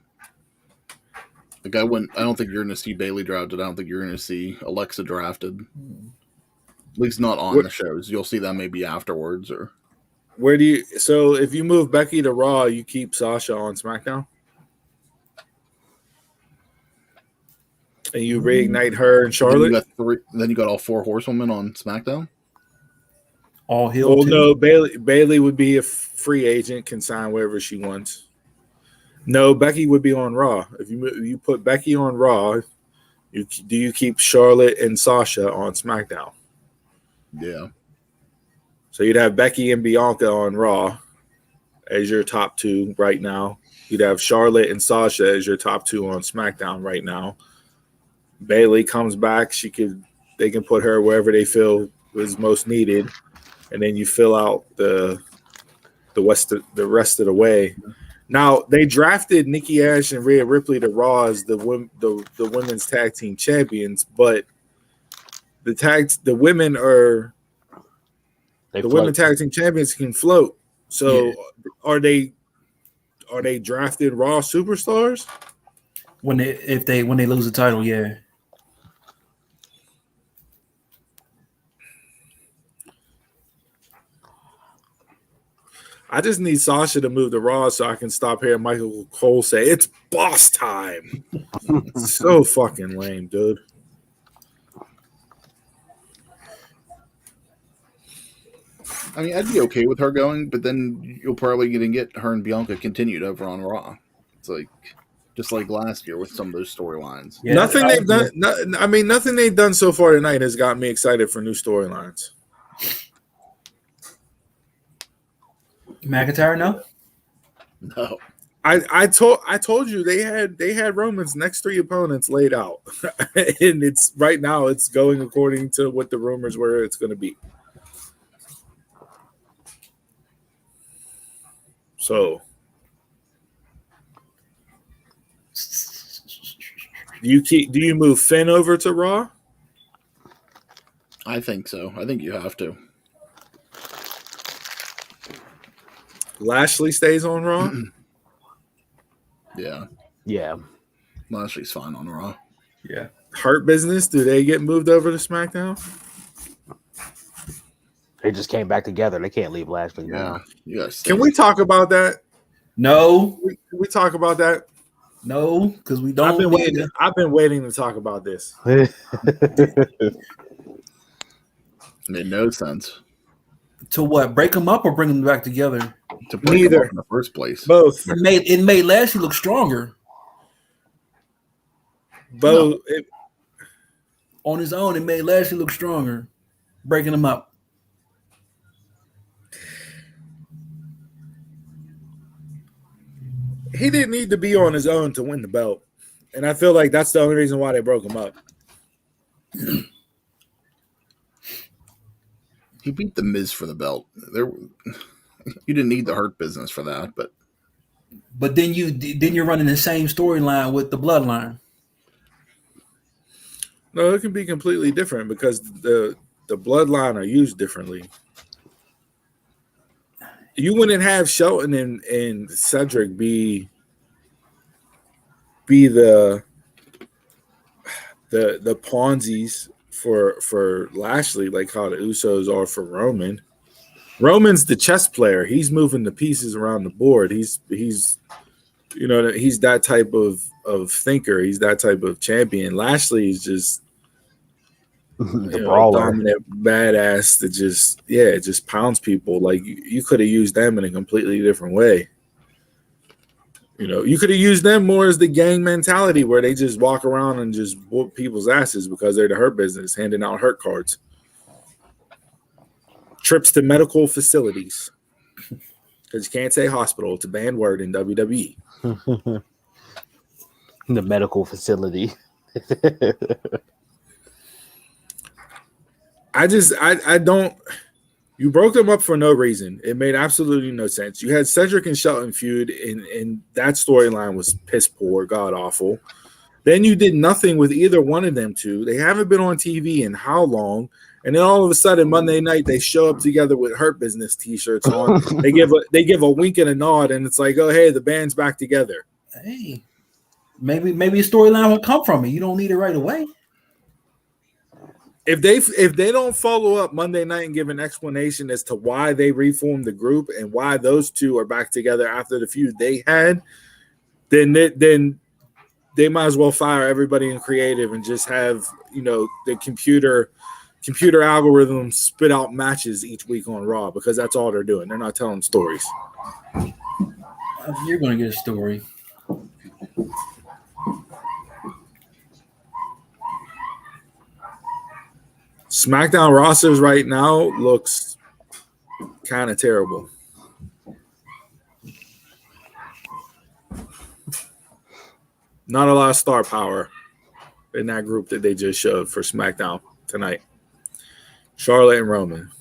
I don't think you're going to see Bayley drafted. I don't think you're going to see Alexa drafted. At least not on the shows. You'll see that maybe afterwards. Or so if you move Becky to Raw, you keep Sasha on SmackDown? And you reignite her and Charlotte? Then you got all 4 horsewomen on SmackDown? All heel. Well, no, Bayley would be a free agent, can sign wherever she wants. No, Becky would be on Raw. If you put Becky on Raw, you keep Charlotte and Sasha on SmackDown? Yeah. So you'd have Becky and Bianca on Raw as your top 2 right now. You'd have Charlotte and Sasha as your top 2 on SmackDown right now. Bayley comes back. They can put her wherever they feel is most needed, and then you fill out the rest of the way. Now they drafted Nikki Ash and Rhea Ripley to Raw as the women's tag team champions, but the women tag team champions can float. So are they drafted Raw superstars when they lose the title? Yeah. I just need Sasha to move to Raw so I can stop hearing Michael Cole say it's boss time. So fucking lame, dude. I mean, I'd be okay with her going, but then you'll probably get her and Bianca continued over on Raw. It's like just like last year with some of those storylines. Yeah, nothing they've done so far tonight has got me excited for new storylines. McIntyre, no. I told you they had Roman's next 3 opponents laid out, and it's right now it's going according to what the rumors were it's going to be. So, do you move Finn over to Raw? I think so. I think you have to. Lashley stays on Raw? Yeah. Yeah. Lashley's fine on Raw. Yeah. Hurt Business, do they get moved over to SmackDown? They just came back together. They can't leave Lashley. Yeah. Yes. Can we talk about that? No. Can we talk about that? No, because we don't. I've been waiting to talk about this. Made no sense. To what? Break them up or bring them back together? To break them up in the first place. Both. It made Lashley look stronger. Bo, On his own, it made Lashley look stronger, breaking him up. he didn't need to be on his own to win the belt. And I feel like that's the only reason why they broke him up. He beat the Miz for the belt. You didn't need the Hurt Business for that, but then you're running the same storyline with the Bloodline. No, it can be completely different because the Bloodline are used differently. You wouldn't have Shelton and Cedric be the Ponzi's for Lashley, like how the Usos are for Roman. Roman's the chess player. He's moving the pieces around the board. He's that type of thinker. He's that type of champion. Lashley is just the brawler, dominant badass that just pounds people. Like you could have used them in a completely different way. You could have used them more as the gang mentality where they just walk around and just whoop people's asses because they're the Hurt Business, handing out Hurt cards. Trips to medical facilities. Because you can't say hospital. It's a banned word in WWE. The medical facility. I don't. You broke them up for no reason. It made absolutely no sense. You had Cedric and Shelton feud, and that storyline was piss poor, god awful. Then you did nothing with either one of them two. They haven't been on TV in how long? And then all of a sudden, Monday night, they show up together with Hurt Business T-shirts on. They give a wink and a nod, and it's like, oh, hey, the band's back together. Hey, maybe a storyline will come from it. You don't need it right away. If they don't follow up Monday night and give an explanation as to why they reformed the group and why those two are back together after the feud they had, then they might as well fire everybody in creative and just have the computer algorithms spit out matches each week on Raw because that's all they're doing. They're not telling stories. You're going to get a story. SmackDown rosters right now looks kind of terrible. Not a lot of star power in that group that they just showed for SmackDown tonight. Charlotte and Roman.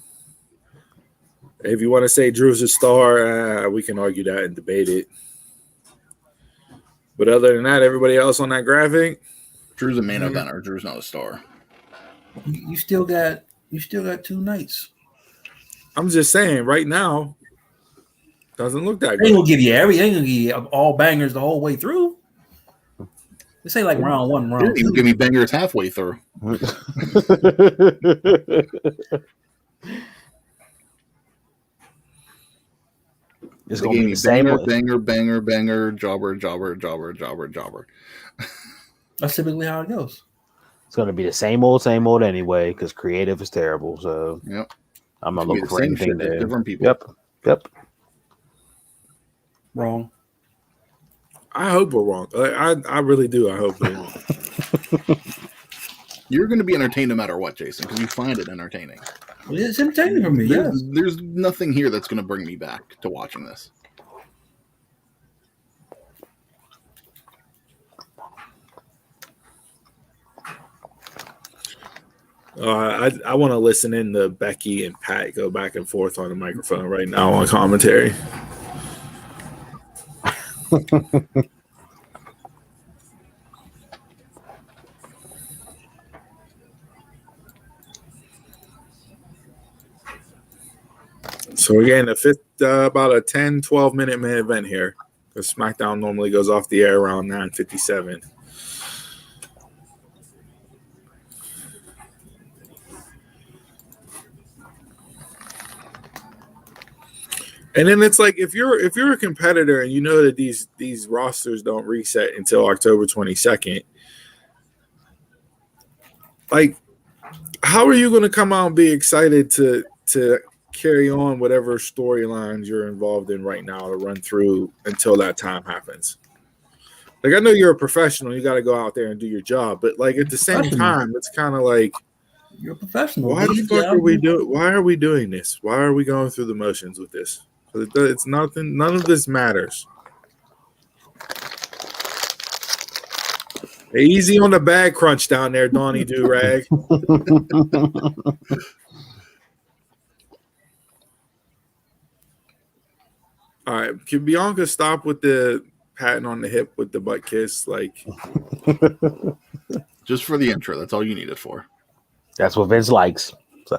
If you want to say Drew's a star, we can argue that and debate it. But other than that, everybody else on that graphic, Drew's a main eventer. Drew's not a star. You still got 2 nights. I'm just saying, right now, doesn't look that good. They ain't gonna give you everything. Gonna give you all bangers the whole way through. This ain't like round 1, round 2. Didn't even give me bangers halfway through. It's gonna be the same banger, jobber. That's typically how it goes. It's going to be the same old anyway because creative is terrible. So yep, I'm not looking for anything there. Different people. Yep. Wrong. I hope we're wrong. I really do. I hope we're wrong. You're going to be entertained no matter what, Jason, because you find it entertaining. It's entertaining for me. There's nothing here that's going to bring me back to watching this. I want to listen in to Becky and Pat go back and forth on the microphone right now on commentary. So we're getting a fifth, about a 10, 12-minute main event here. Because SmackDown normally goes off the air around 9:57. And then it's like if you're a competitor and you know that these rosters don't reset until October 22nd, like how are you going to come out and be excited to carry on whatever storylines you're involved in right now to run through until that time happens? Like, I know you're a professional, you got to go out there and do your job, but like at the same time, it's kind of like, you're a professional. Why the fuck are we doing? Why are we doing this? Why are we going through the motions with this? It's nothing. None of this matters. Easy on the bag crunch down there, Donnie Durag. All right, can Bianca stop with the patting on the hip with the butt kiss? Like, just for the intro. That's all you need it for. That's what Vince likes. So.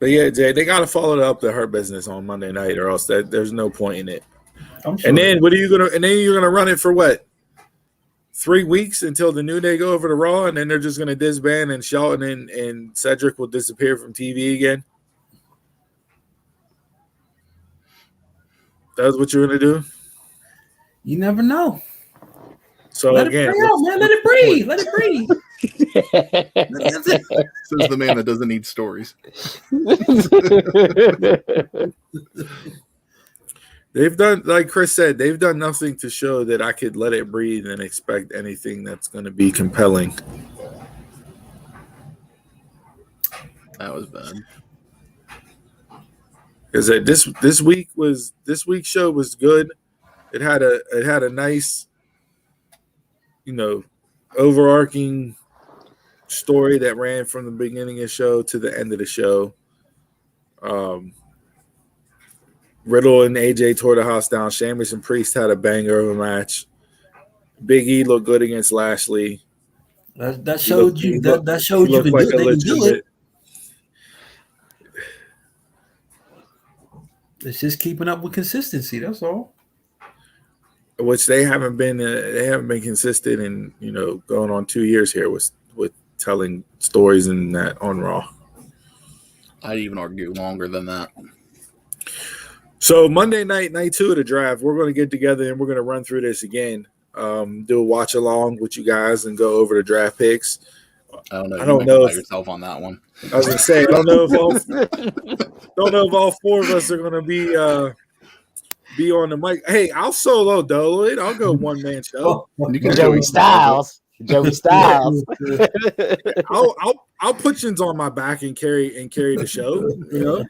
But yeah, Jay, they got to follow up the Hurt Business on Monday night, or else there's no point in it. Sure. And then what are you gonna? And then you're gonna run it for what? 3 weeks until the New Day go over to Raw, and then they're just gonna disband, and Shelton and Cedric will disappear from TV again. That's what you're gonna do. You never know. So let again, it out, man. Let it breathe. Let it breathe. Says the man that doesn't need stories. They've done, like Chris said, they've done nothing to show that I could let it breathe and expect anything that's going to be compelling. That was bad. Because this week's show was good. It had a nice, overarching story that ran from the beginning of the show to the end of the show. Riddle and AJ tore the house down. Sheamus and Priest had a banger of a match. Big E looked good against Lashley. That showed you can do it. It's just keeping up with consistency. That's all. Which they haven't been consistent in going on 2 years here with telling stories in that on Raw. I'd even argue longer than that. So Monday night 2 of the draft, we're going to get together and we're going to run through this again. Do a watch along with you guys and go over the draft picks. I don't know if yourself on that one. I was going to say, I don't know if all four of us are going to be on the mic. Hey, I'll solo dolo it. I'll go one man show. Joey Styles. I'll put you on my back and carry the show.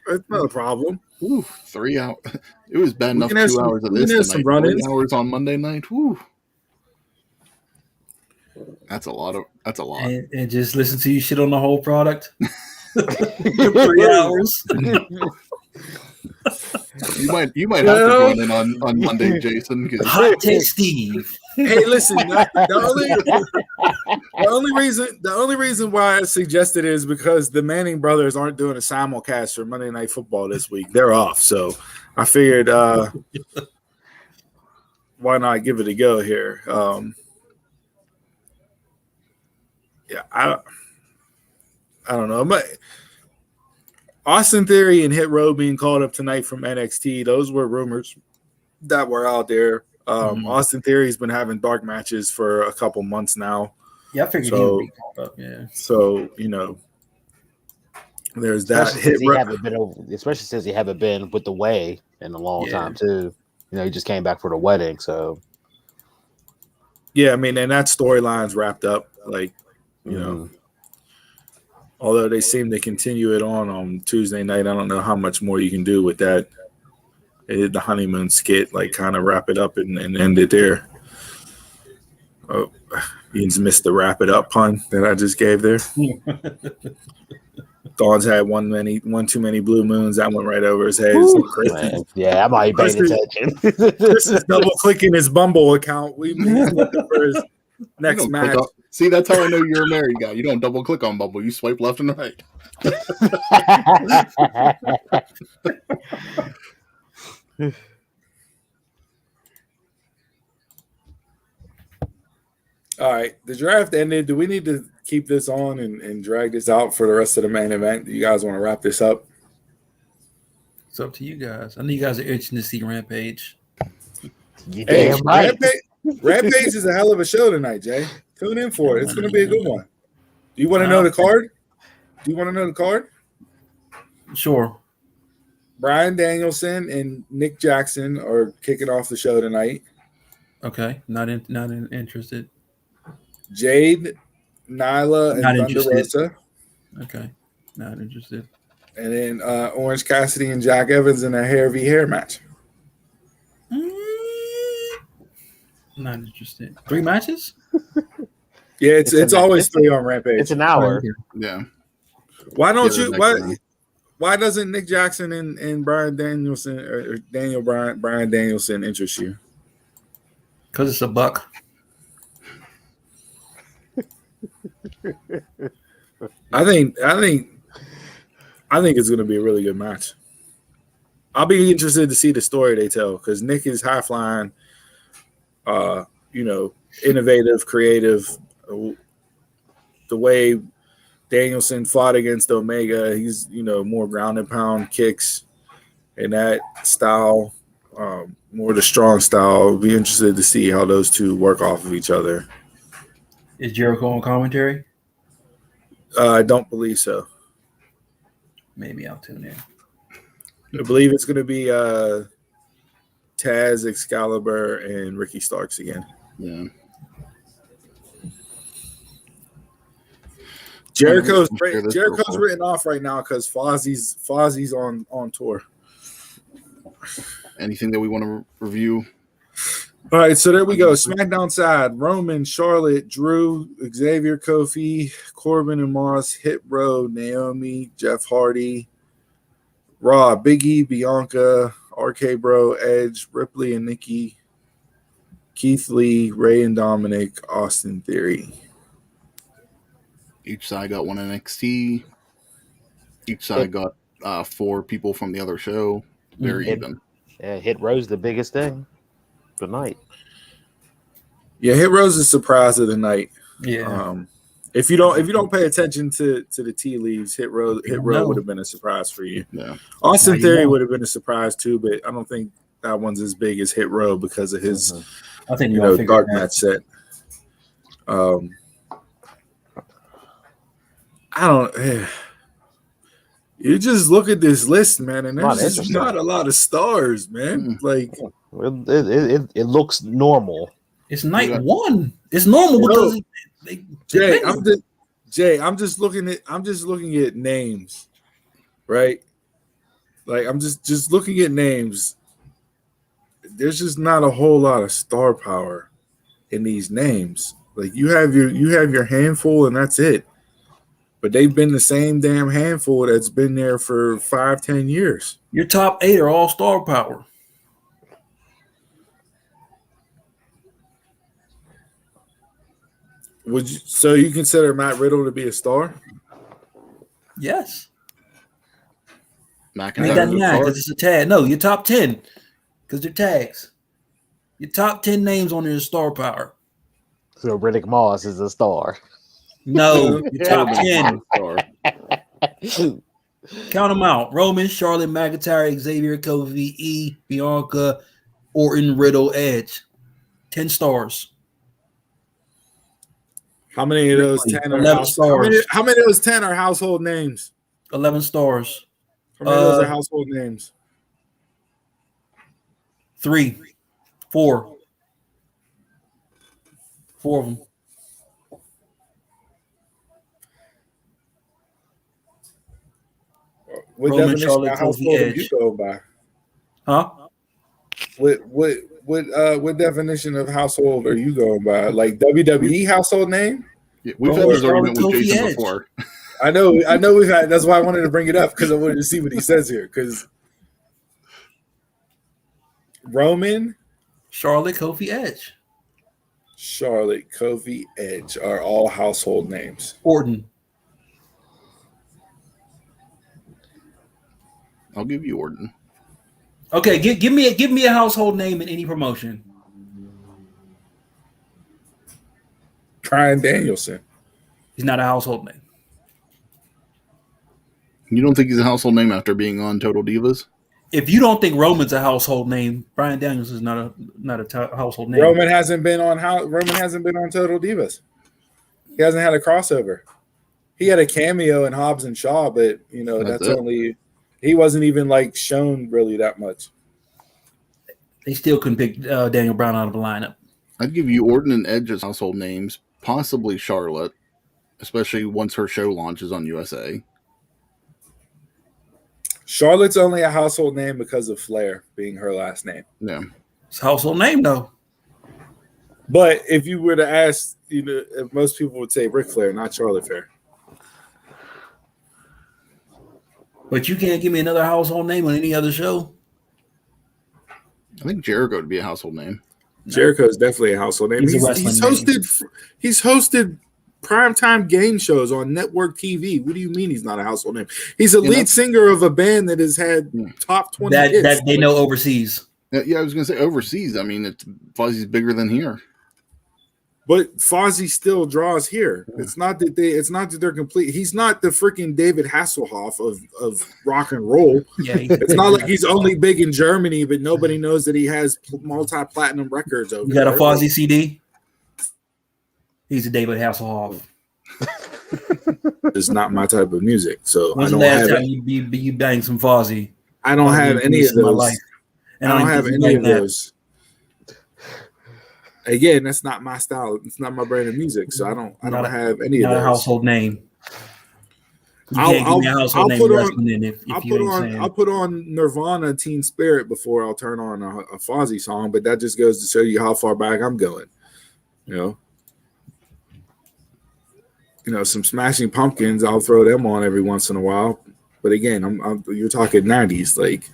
It's not a problem. Ooh, 3 hours. It was bad enough 2 hours of this tonight. 3 hours on Monday night. Woo. That's a lot. And just listen to you shit on the whole product. 3 hours. You might have to join in on Monday, Jason. Hot take Steve. Hey, listen. The only reason why I suggested it is because the Manning brothers aren't doing a simulcast for Monday Night Football this week. They're off, so I figured why not give it a go here. I don't know, but Austin Theory and Hit Row being called up tonight from NXT, those were rumors that were out there. Austin Theory's been having dark matches for a couple months now. Yeah, I figured he would be called up. Yeah. So there's that. Especially since he haven't been with the Way in a long time too. He just came back for the wedding. So yeah, I mean, and that storyline's wrapped up. Although they seem to continue it on Tuesday night, I don't know how much more you can do with that. They did the honeymoon skit, kind of wrap it up and end it there. Oh, you just missed the wrap it up pun that I just gave there. Dawn's had one too many blue moons. That went right over his head. Yeah, I'm not paying attention. Chris is double clicking his Bumble account. He's looking for his next match. See, that's how I know you're a married guy. You don't double click on Bumble. You swipe left and right. All right, the draft ended. Do we need to keep this on and drag this out for the rest of the main event? Do you guys want to wrap this up? It's up to you guys. I know you guys are itching to see Rampage. You damn right. Rampage is a hell of a show tonight, Jay. Tune in for it. It's going to be a good one. Do you want to know the card? Sure. Bryan Danielson and Nick Jackson are kicking off the show tonight. Okay. Not interested. Jade, Nyla, and Not Thunder interested. Rosa. Okay. Not interested. And then Orange Cassidy and Jack Evans in a hair v hair match. Not interested. 3 matches? Yeah, it's always 3 on Rampage. It's an hour. Yeah. Why don't Yeah, you? Why doesn't Nick Jackson and Bryan Danielson or Bryan Danielson interest you? Because it's a buck. I think it's going to be a really good match. I'll be interested to see the story they tell because Nick is high flying, innovative, creative. The way Danielson fought against Omega, he's more ground and pound kicks and that style, more the strong style. I'll be interested to see how those two work off of each other. Is Jericho on commentary? I don't believe so. Maybe I'll tune in. I believe it's going to be Taz, Excalibur, and Ricky Starks again. Yeah. Jericho's written off right now because Fozzie's on tour. Anything that we want to review? All right, so there we go. SmackDown side: Roman, Charlotte, Drew, Xavier, Kofi, Corbin and Moss, Hit Row, Naomi, Jeff Hardy. Raw: Big E, Bianca, RK Bro, Edge, Ripley and Nikki, Keith Lee, Ray and Dominic, Austin Theory. Each side got one NXT. Each side got 4 people from the other show. Very even. Yeah, Hit Row's the biggest thing tonight. Yeah, Hit Row's a surprise of the night. Yeah. If you don't pay attention to the tea leaves, Hit Row would have been a surprise for you. Yeah. Austin Theory would have been a surprise too, but I don't think that one's as big as Hit Row because of his I think dark match set. I don't. You just look at this list, man, and there's just not a lot of stars, man. Like it looks normal. It's night 1. It's normal because I'm just looking at names, right? Like I'm just looking at names. There's just not a whole lot of star power in these names. Like you have your handful and that's it. But they've been the same damn handful that's been there for 5-10 years. Your top 8 are all star power. So you consider Matt Riddle to be a star? Yes. McIntyre It doesn't matter because it's a tag. No, your top 10 because they're tags. Your top 10 names on there is star power. So Riddick Moss is a star. No, your top 10. Count them out. Roman, Charlotte, McIntyre, Xavier, Kofi, E, Bianca, Orton, Riddle, Edge. 10 stars. How many of those 10 are stars? How many of those 10 are household names? 11 stars. How many of those are household names? 3, 4. 4 of them. What Roman, definition Charlotte, of household Kofi, are you Edge. going by? Huh? What definition of household are you going by? Like WWE household name? Yeah, we've had this argument with Jason Edge. before. I know we've had. That's why I wanted to bring it up because I wanted to see what he says here. Because Roman, Charlotte, Kofi, Edge. Charlotte, Kofi, Edge are all household names. Orton. I'll give you Orton. Okay, give me a household name in any promotion. Bryan Danielson. He's not a household name. You don't think he's a household name after being on Total Divas? If you don't think Roman's a household name, Bryan Danielson is not a household name. Roman hasn't been on Total Divas. He hasn't had a crossover. He had a cameo in Hobbs and Shaw, but that's only He wasn't even like shown really that much. They still couldn't pick Daniel Bryan out of the lineup. I'd give you Orton and Edge as household names, possibly Charlotte, especially once her show launches on USA. Charlotte's only a household name because of Flair being her last name. Yeah. It's a household name, though. But if you were to ask, most people would say Ric Flair, not Charlotte Flair. But you can't give me another household name on any other show. I think Jericho would be a household name. Jericho is definitely a household name. He's hosted primetime game shows on network TV. What do you mean he's not a household name? He's a lead singer of a band that has had top 20 hits. That they know overseas. Yeah, I was going to say overseas. I mean, Fozzie's bigger than here. But Fozzy still draws here. It's not that they're complete. He's not the freaking David Hasselhoff of rock and roll. Yeah, it's not like he's only big in Germany, but nobody knows that he has multi-platinum records over there. You got there. a Fozzy CD? He's a David Hasselhoff. It's not my type of music, so When's I don't the last have time you banged some Fozzy? I don't have any of those. Life. And I don't have any of those. Again, that's not my style. It's not my brand of music, so I don't have any of those. Not a household name. I'll put on Nirvana Teen Spirit before I'll turn on a Fozzy song, but that just goes to show you how far back I'm going. You know, some Smashing Pumpkins, I'll throw them on every once in a while. But again, you're talking 90s, like.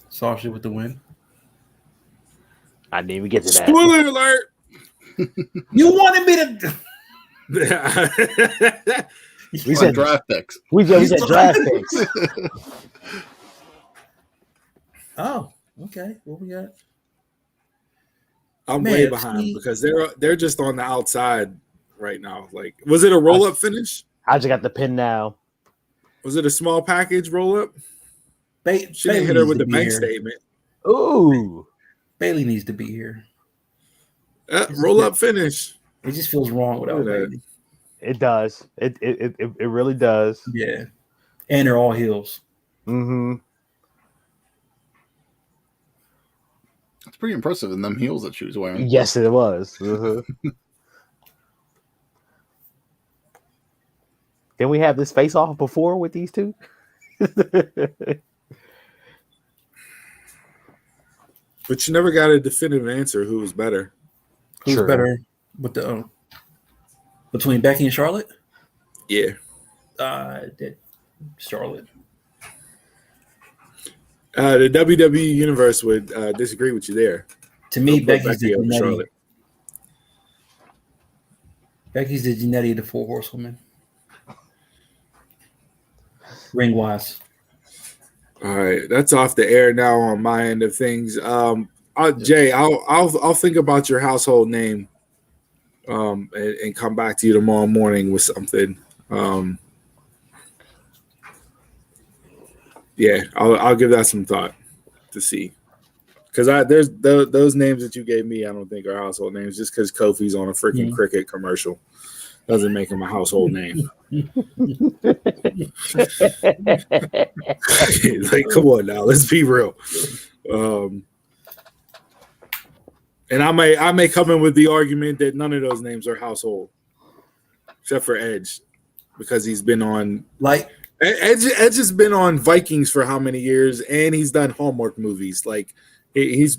Sasha with the win. I didn't even get to that. Spoiler alert! You wanted me to. We said draft picks. We said draft picks. Oh, okay. What we got? I'm way behind because they're just on the outside right now. Like, was it a roll-up finish? I just got the pin now. Was it a small package roll-up? She didn't Bailey hit her with the bank here. statement. Ooh. Bailey needs to be here. Roll-up finish. It just feels wrong without Bailey. It does. It really does. Yeah. And they're all heels. Mm-hmm. It's pretty impressive in them heels that she was wearing. Yes, it was. Didn't we have this face-off before with these two? But you never got a definitive answer who was better. Who's better with the between Becky and Charlotte? Yeah. Charlotte. The WWE universe would disagree with you there. To me, Becky's the Charlotte. Becky's the Genetti of the Four Horsewomen. Ring wise. All right, that's off the air now on my end of things. Jay, I'll think about your household name, and come back to you tomorrow morning with something. Yeah, I'll give that some thought to see, because there's those names that you gave me, I don't think are household names. Just because Kofi's on a freaking cricket commercial doesn't make him a household name. Like, come on now, let's be real. And I may come in with the argument that none of those names are household, except for Edge, because he's been on Edge has been on Vikings for how many years, and he's done Hallmark movies. Like, he's,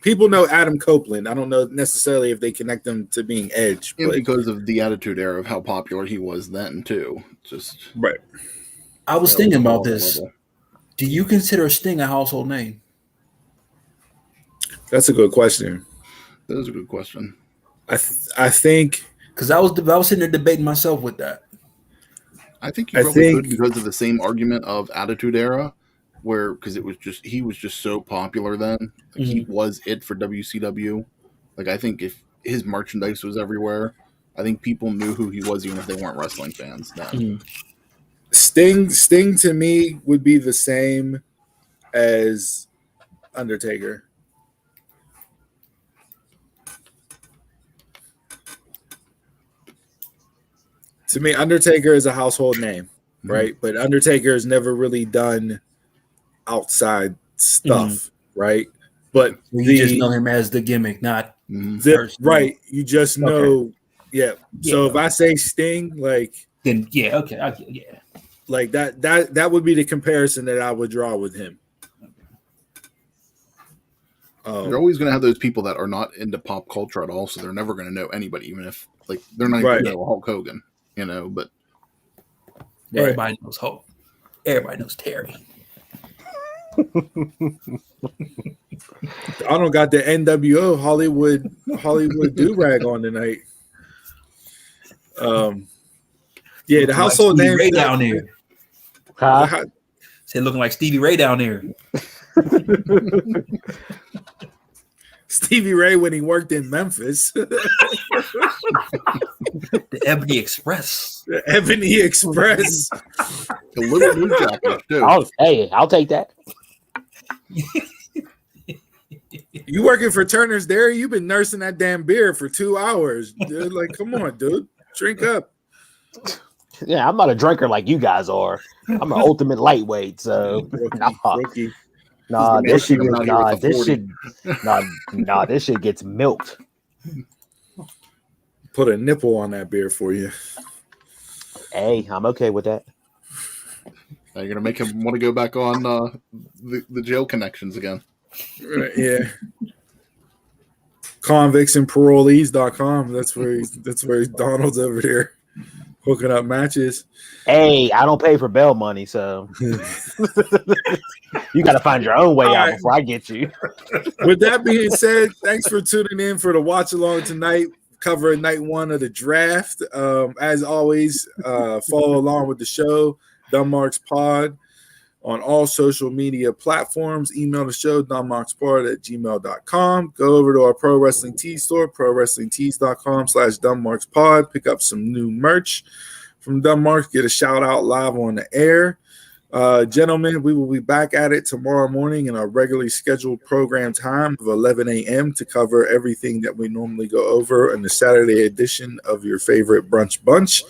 people know Adam Copeland. I don't know necessarily if they connect them to being Edge, and because of the Attitude Era of how popular he was then too. Just right. I was thinking about this. Do you consider Sting a household name? That's a good question. That is a good question. I think because I was sitting there debating myself with that. I think you probably could because of the same argument of Attitude Era, where because he was just so popular then. Like, he was it for WCW. Like, I think if his merchandise was everywhere, I think people knew who he was even if they weren't wrestling fans then. Sting to me would be the same as Undertaker. To me, Undertaker is a household name, right? But Undertaker has never really done outside stuff, right? But you just know him as the gimmick, not right. You just know, yeah. So if I say Sting, like, then yeah, like that would be the comparison that I would draw with him. You're always going to have those people that are not into pop culture at all, so they're never going to know anybody, even if like they're not even going to know Hulk Hogan, you know. But everybody knows Hulk. Everybody knows Terry. I don't got the NWO Hollywood do-rag on tonight. The household name Ray down there. Said looking like Stevie Ray down there. Stevie Ray when he worked in Memphis. The Ebony Express. The Ebony Express. The little blue jacket too. I'll take that. You working for Turner's Dairy? You've been nursing that damn beer for 2 hours, dude. Like, come on, dude, drink up. Yeah, I'm not a drinker like you guys are. I'm an ultimate lightweight, so rookie. This shit gets milked. Put a nipple on that beer for you. Hey, I'm okay with that. Now you're gonna make him want to go back on the jail connections again. Yeah. Convicts and parolees.com. That's where Donald's over there hooking up matches. Hey, I don't pay for bail money, so you got to find your own way out before I get you. With that being said, thanks for tuning in for the watch along tonight, covering night 1 of the draft. As always, follow along with the show, Dunmarks Pod, on all social media platforms. Email the show, dunmarkspod@gmail.com. Go over to our Pro Wrestling Tees store, prowrestlingtees.com/dunmarkspod. Pick up some new merch from Dunmarks. Get a shout out live on the air. Gentlemen, we will be back at it tomorrow morning in our regularly scheduled program time of 11 a.m. to cover everything that we normally go over in the Saturday edition of your favorite brunch bunch.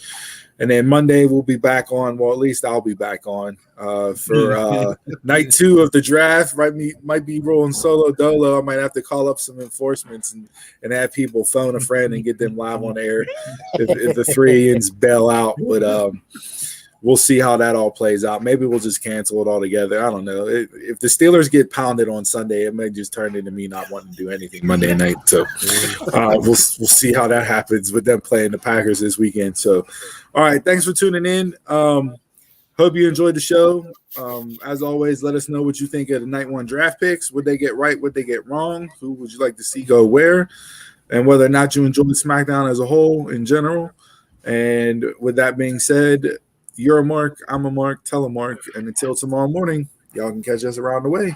And then Monday we'll be back on. Well, at least I'll be back on for night 2 of the draft. Might be rolling solo dolo. I might have to call up some enforcements and have people phone a friend and get them live on air if the 3 ends bail out. But we'll see how that all plays out. Maybe we'll just cancel it all together. I don't know. If the Steelers get pounded on Sunday, it may just turn into me not wanting to do anything Monday night. So we'll see how that happens with them playing the Packers this weekend. So, all right, thanks for tuning in. Hope you enjoyed the show. As always, let us know what you think of the night 1 draft picks. Would they get right? Would they get wrong? Who would you like to see go where? And whether or not you enjoyed SmackDown as a whole in general. And with that being said, you're a mark, I'm a mark, tell a mark, and until tomorrow morning, y'all can catch us around the way.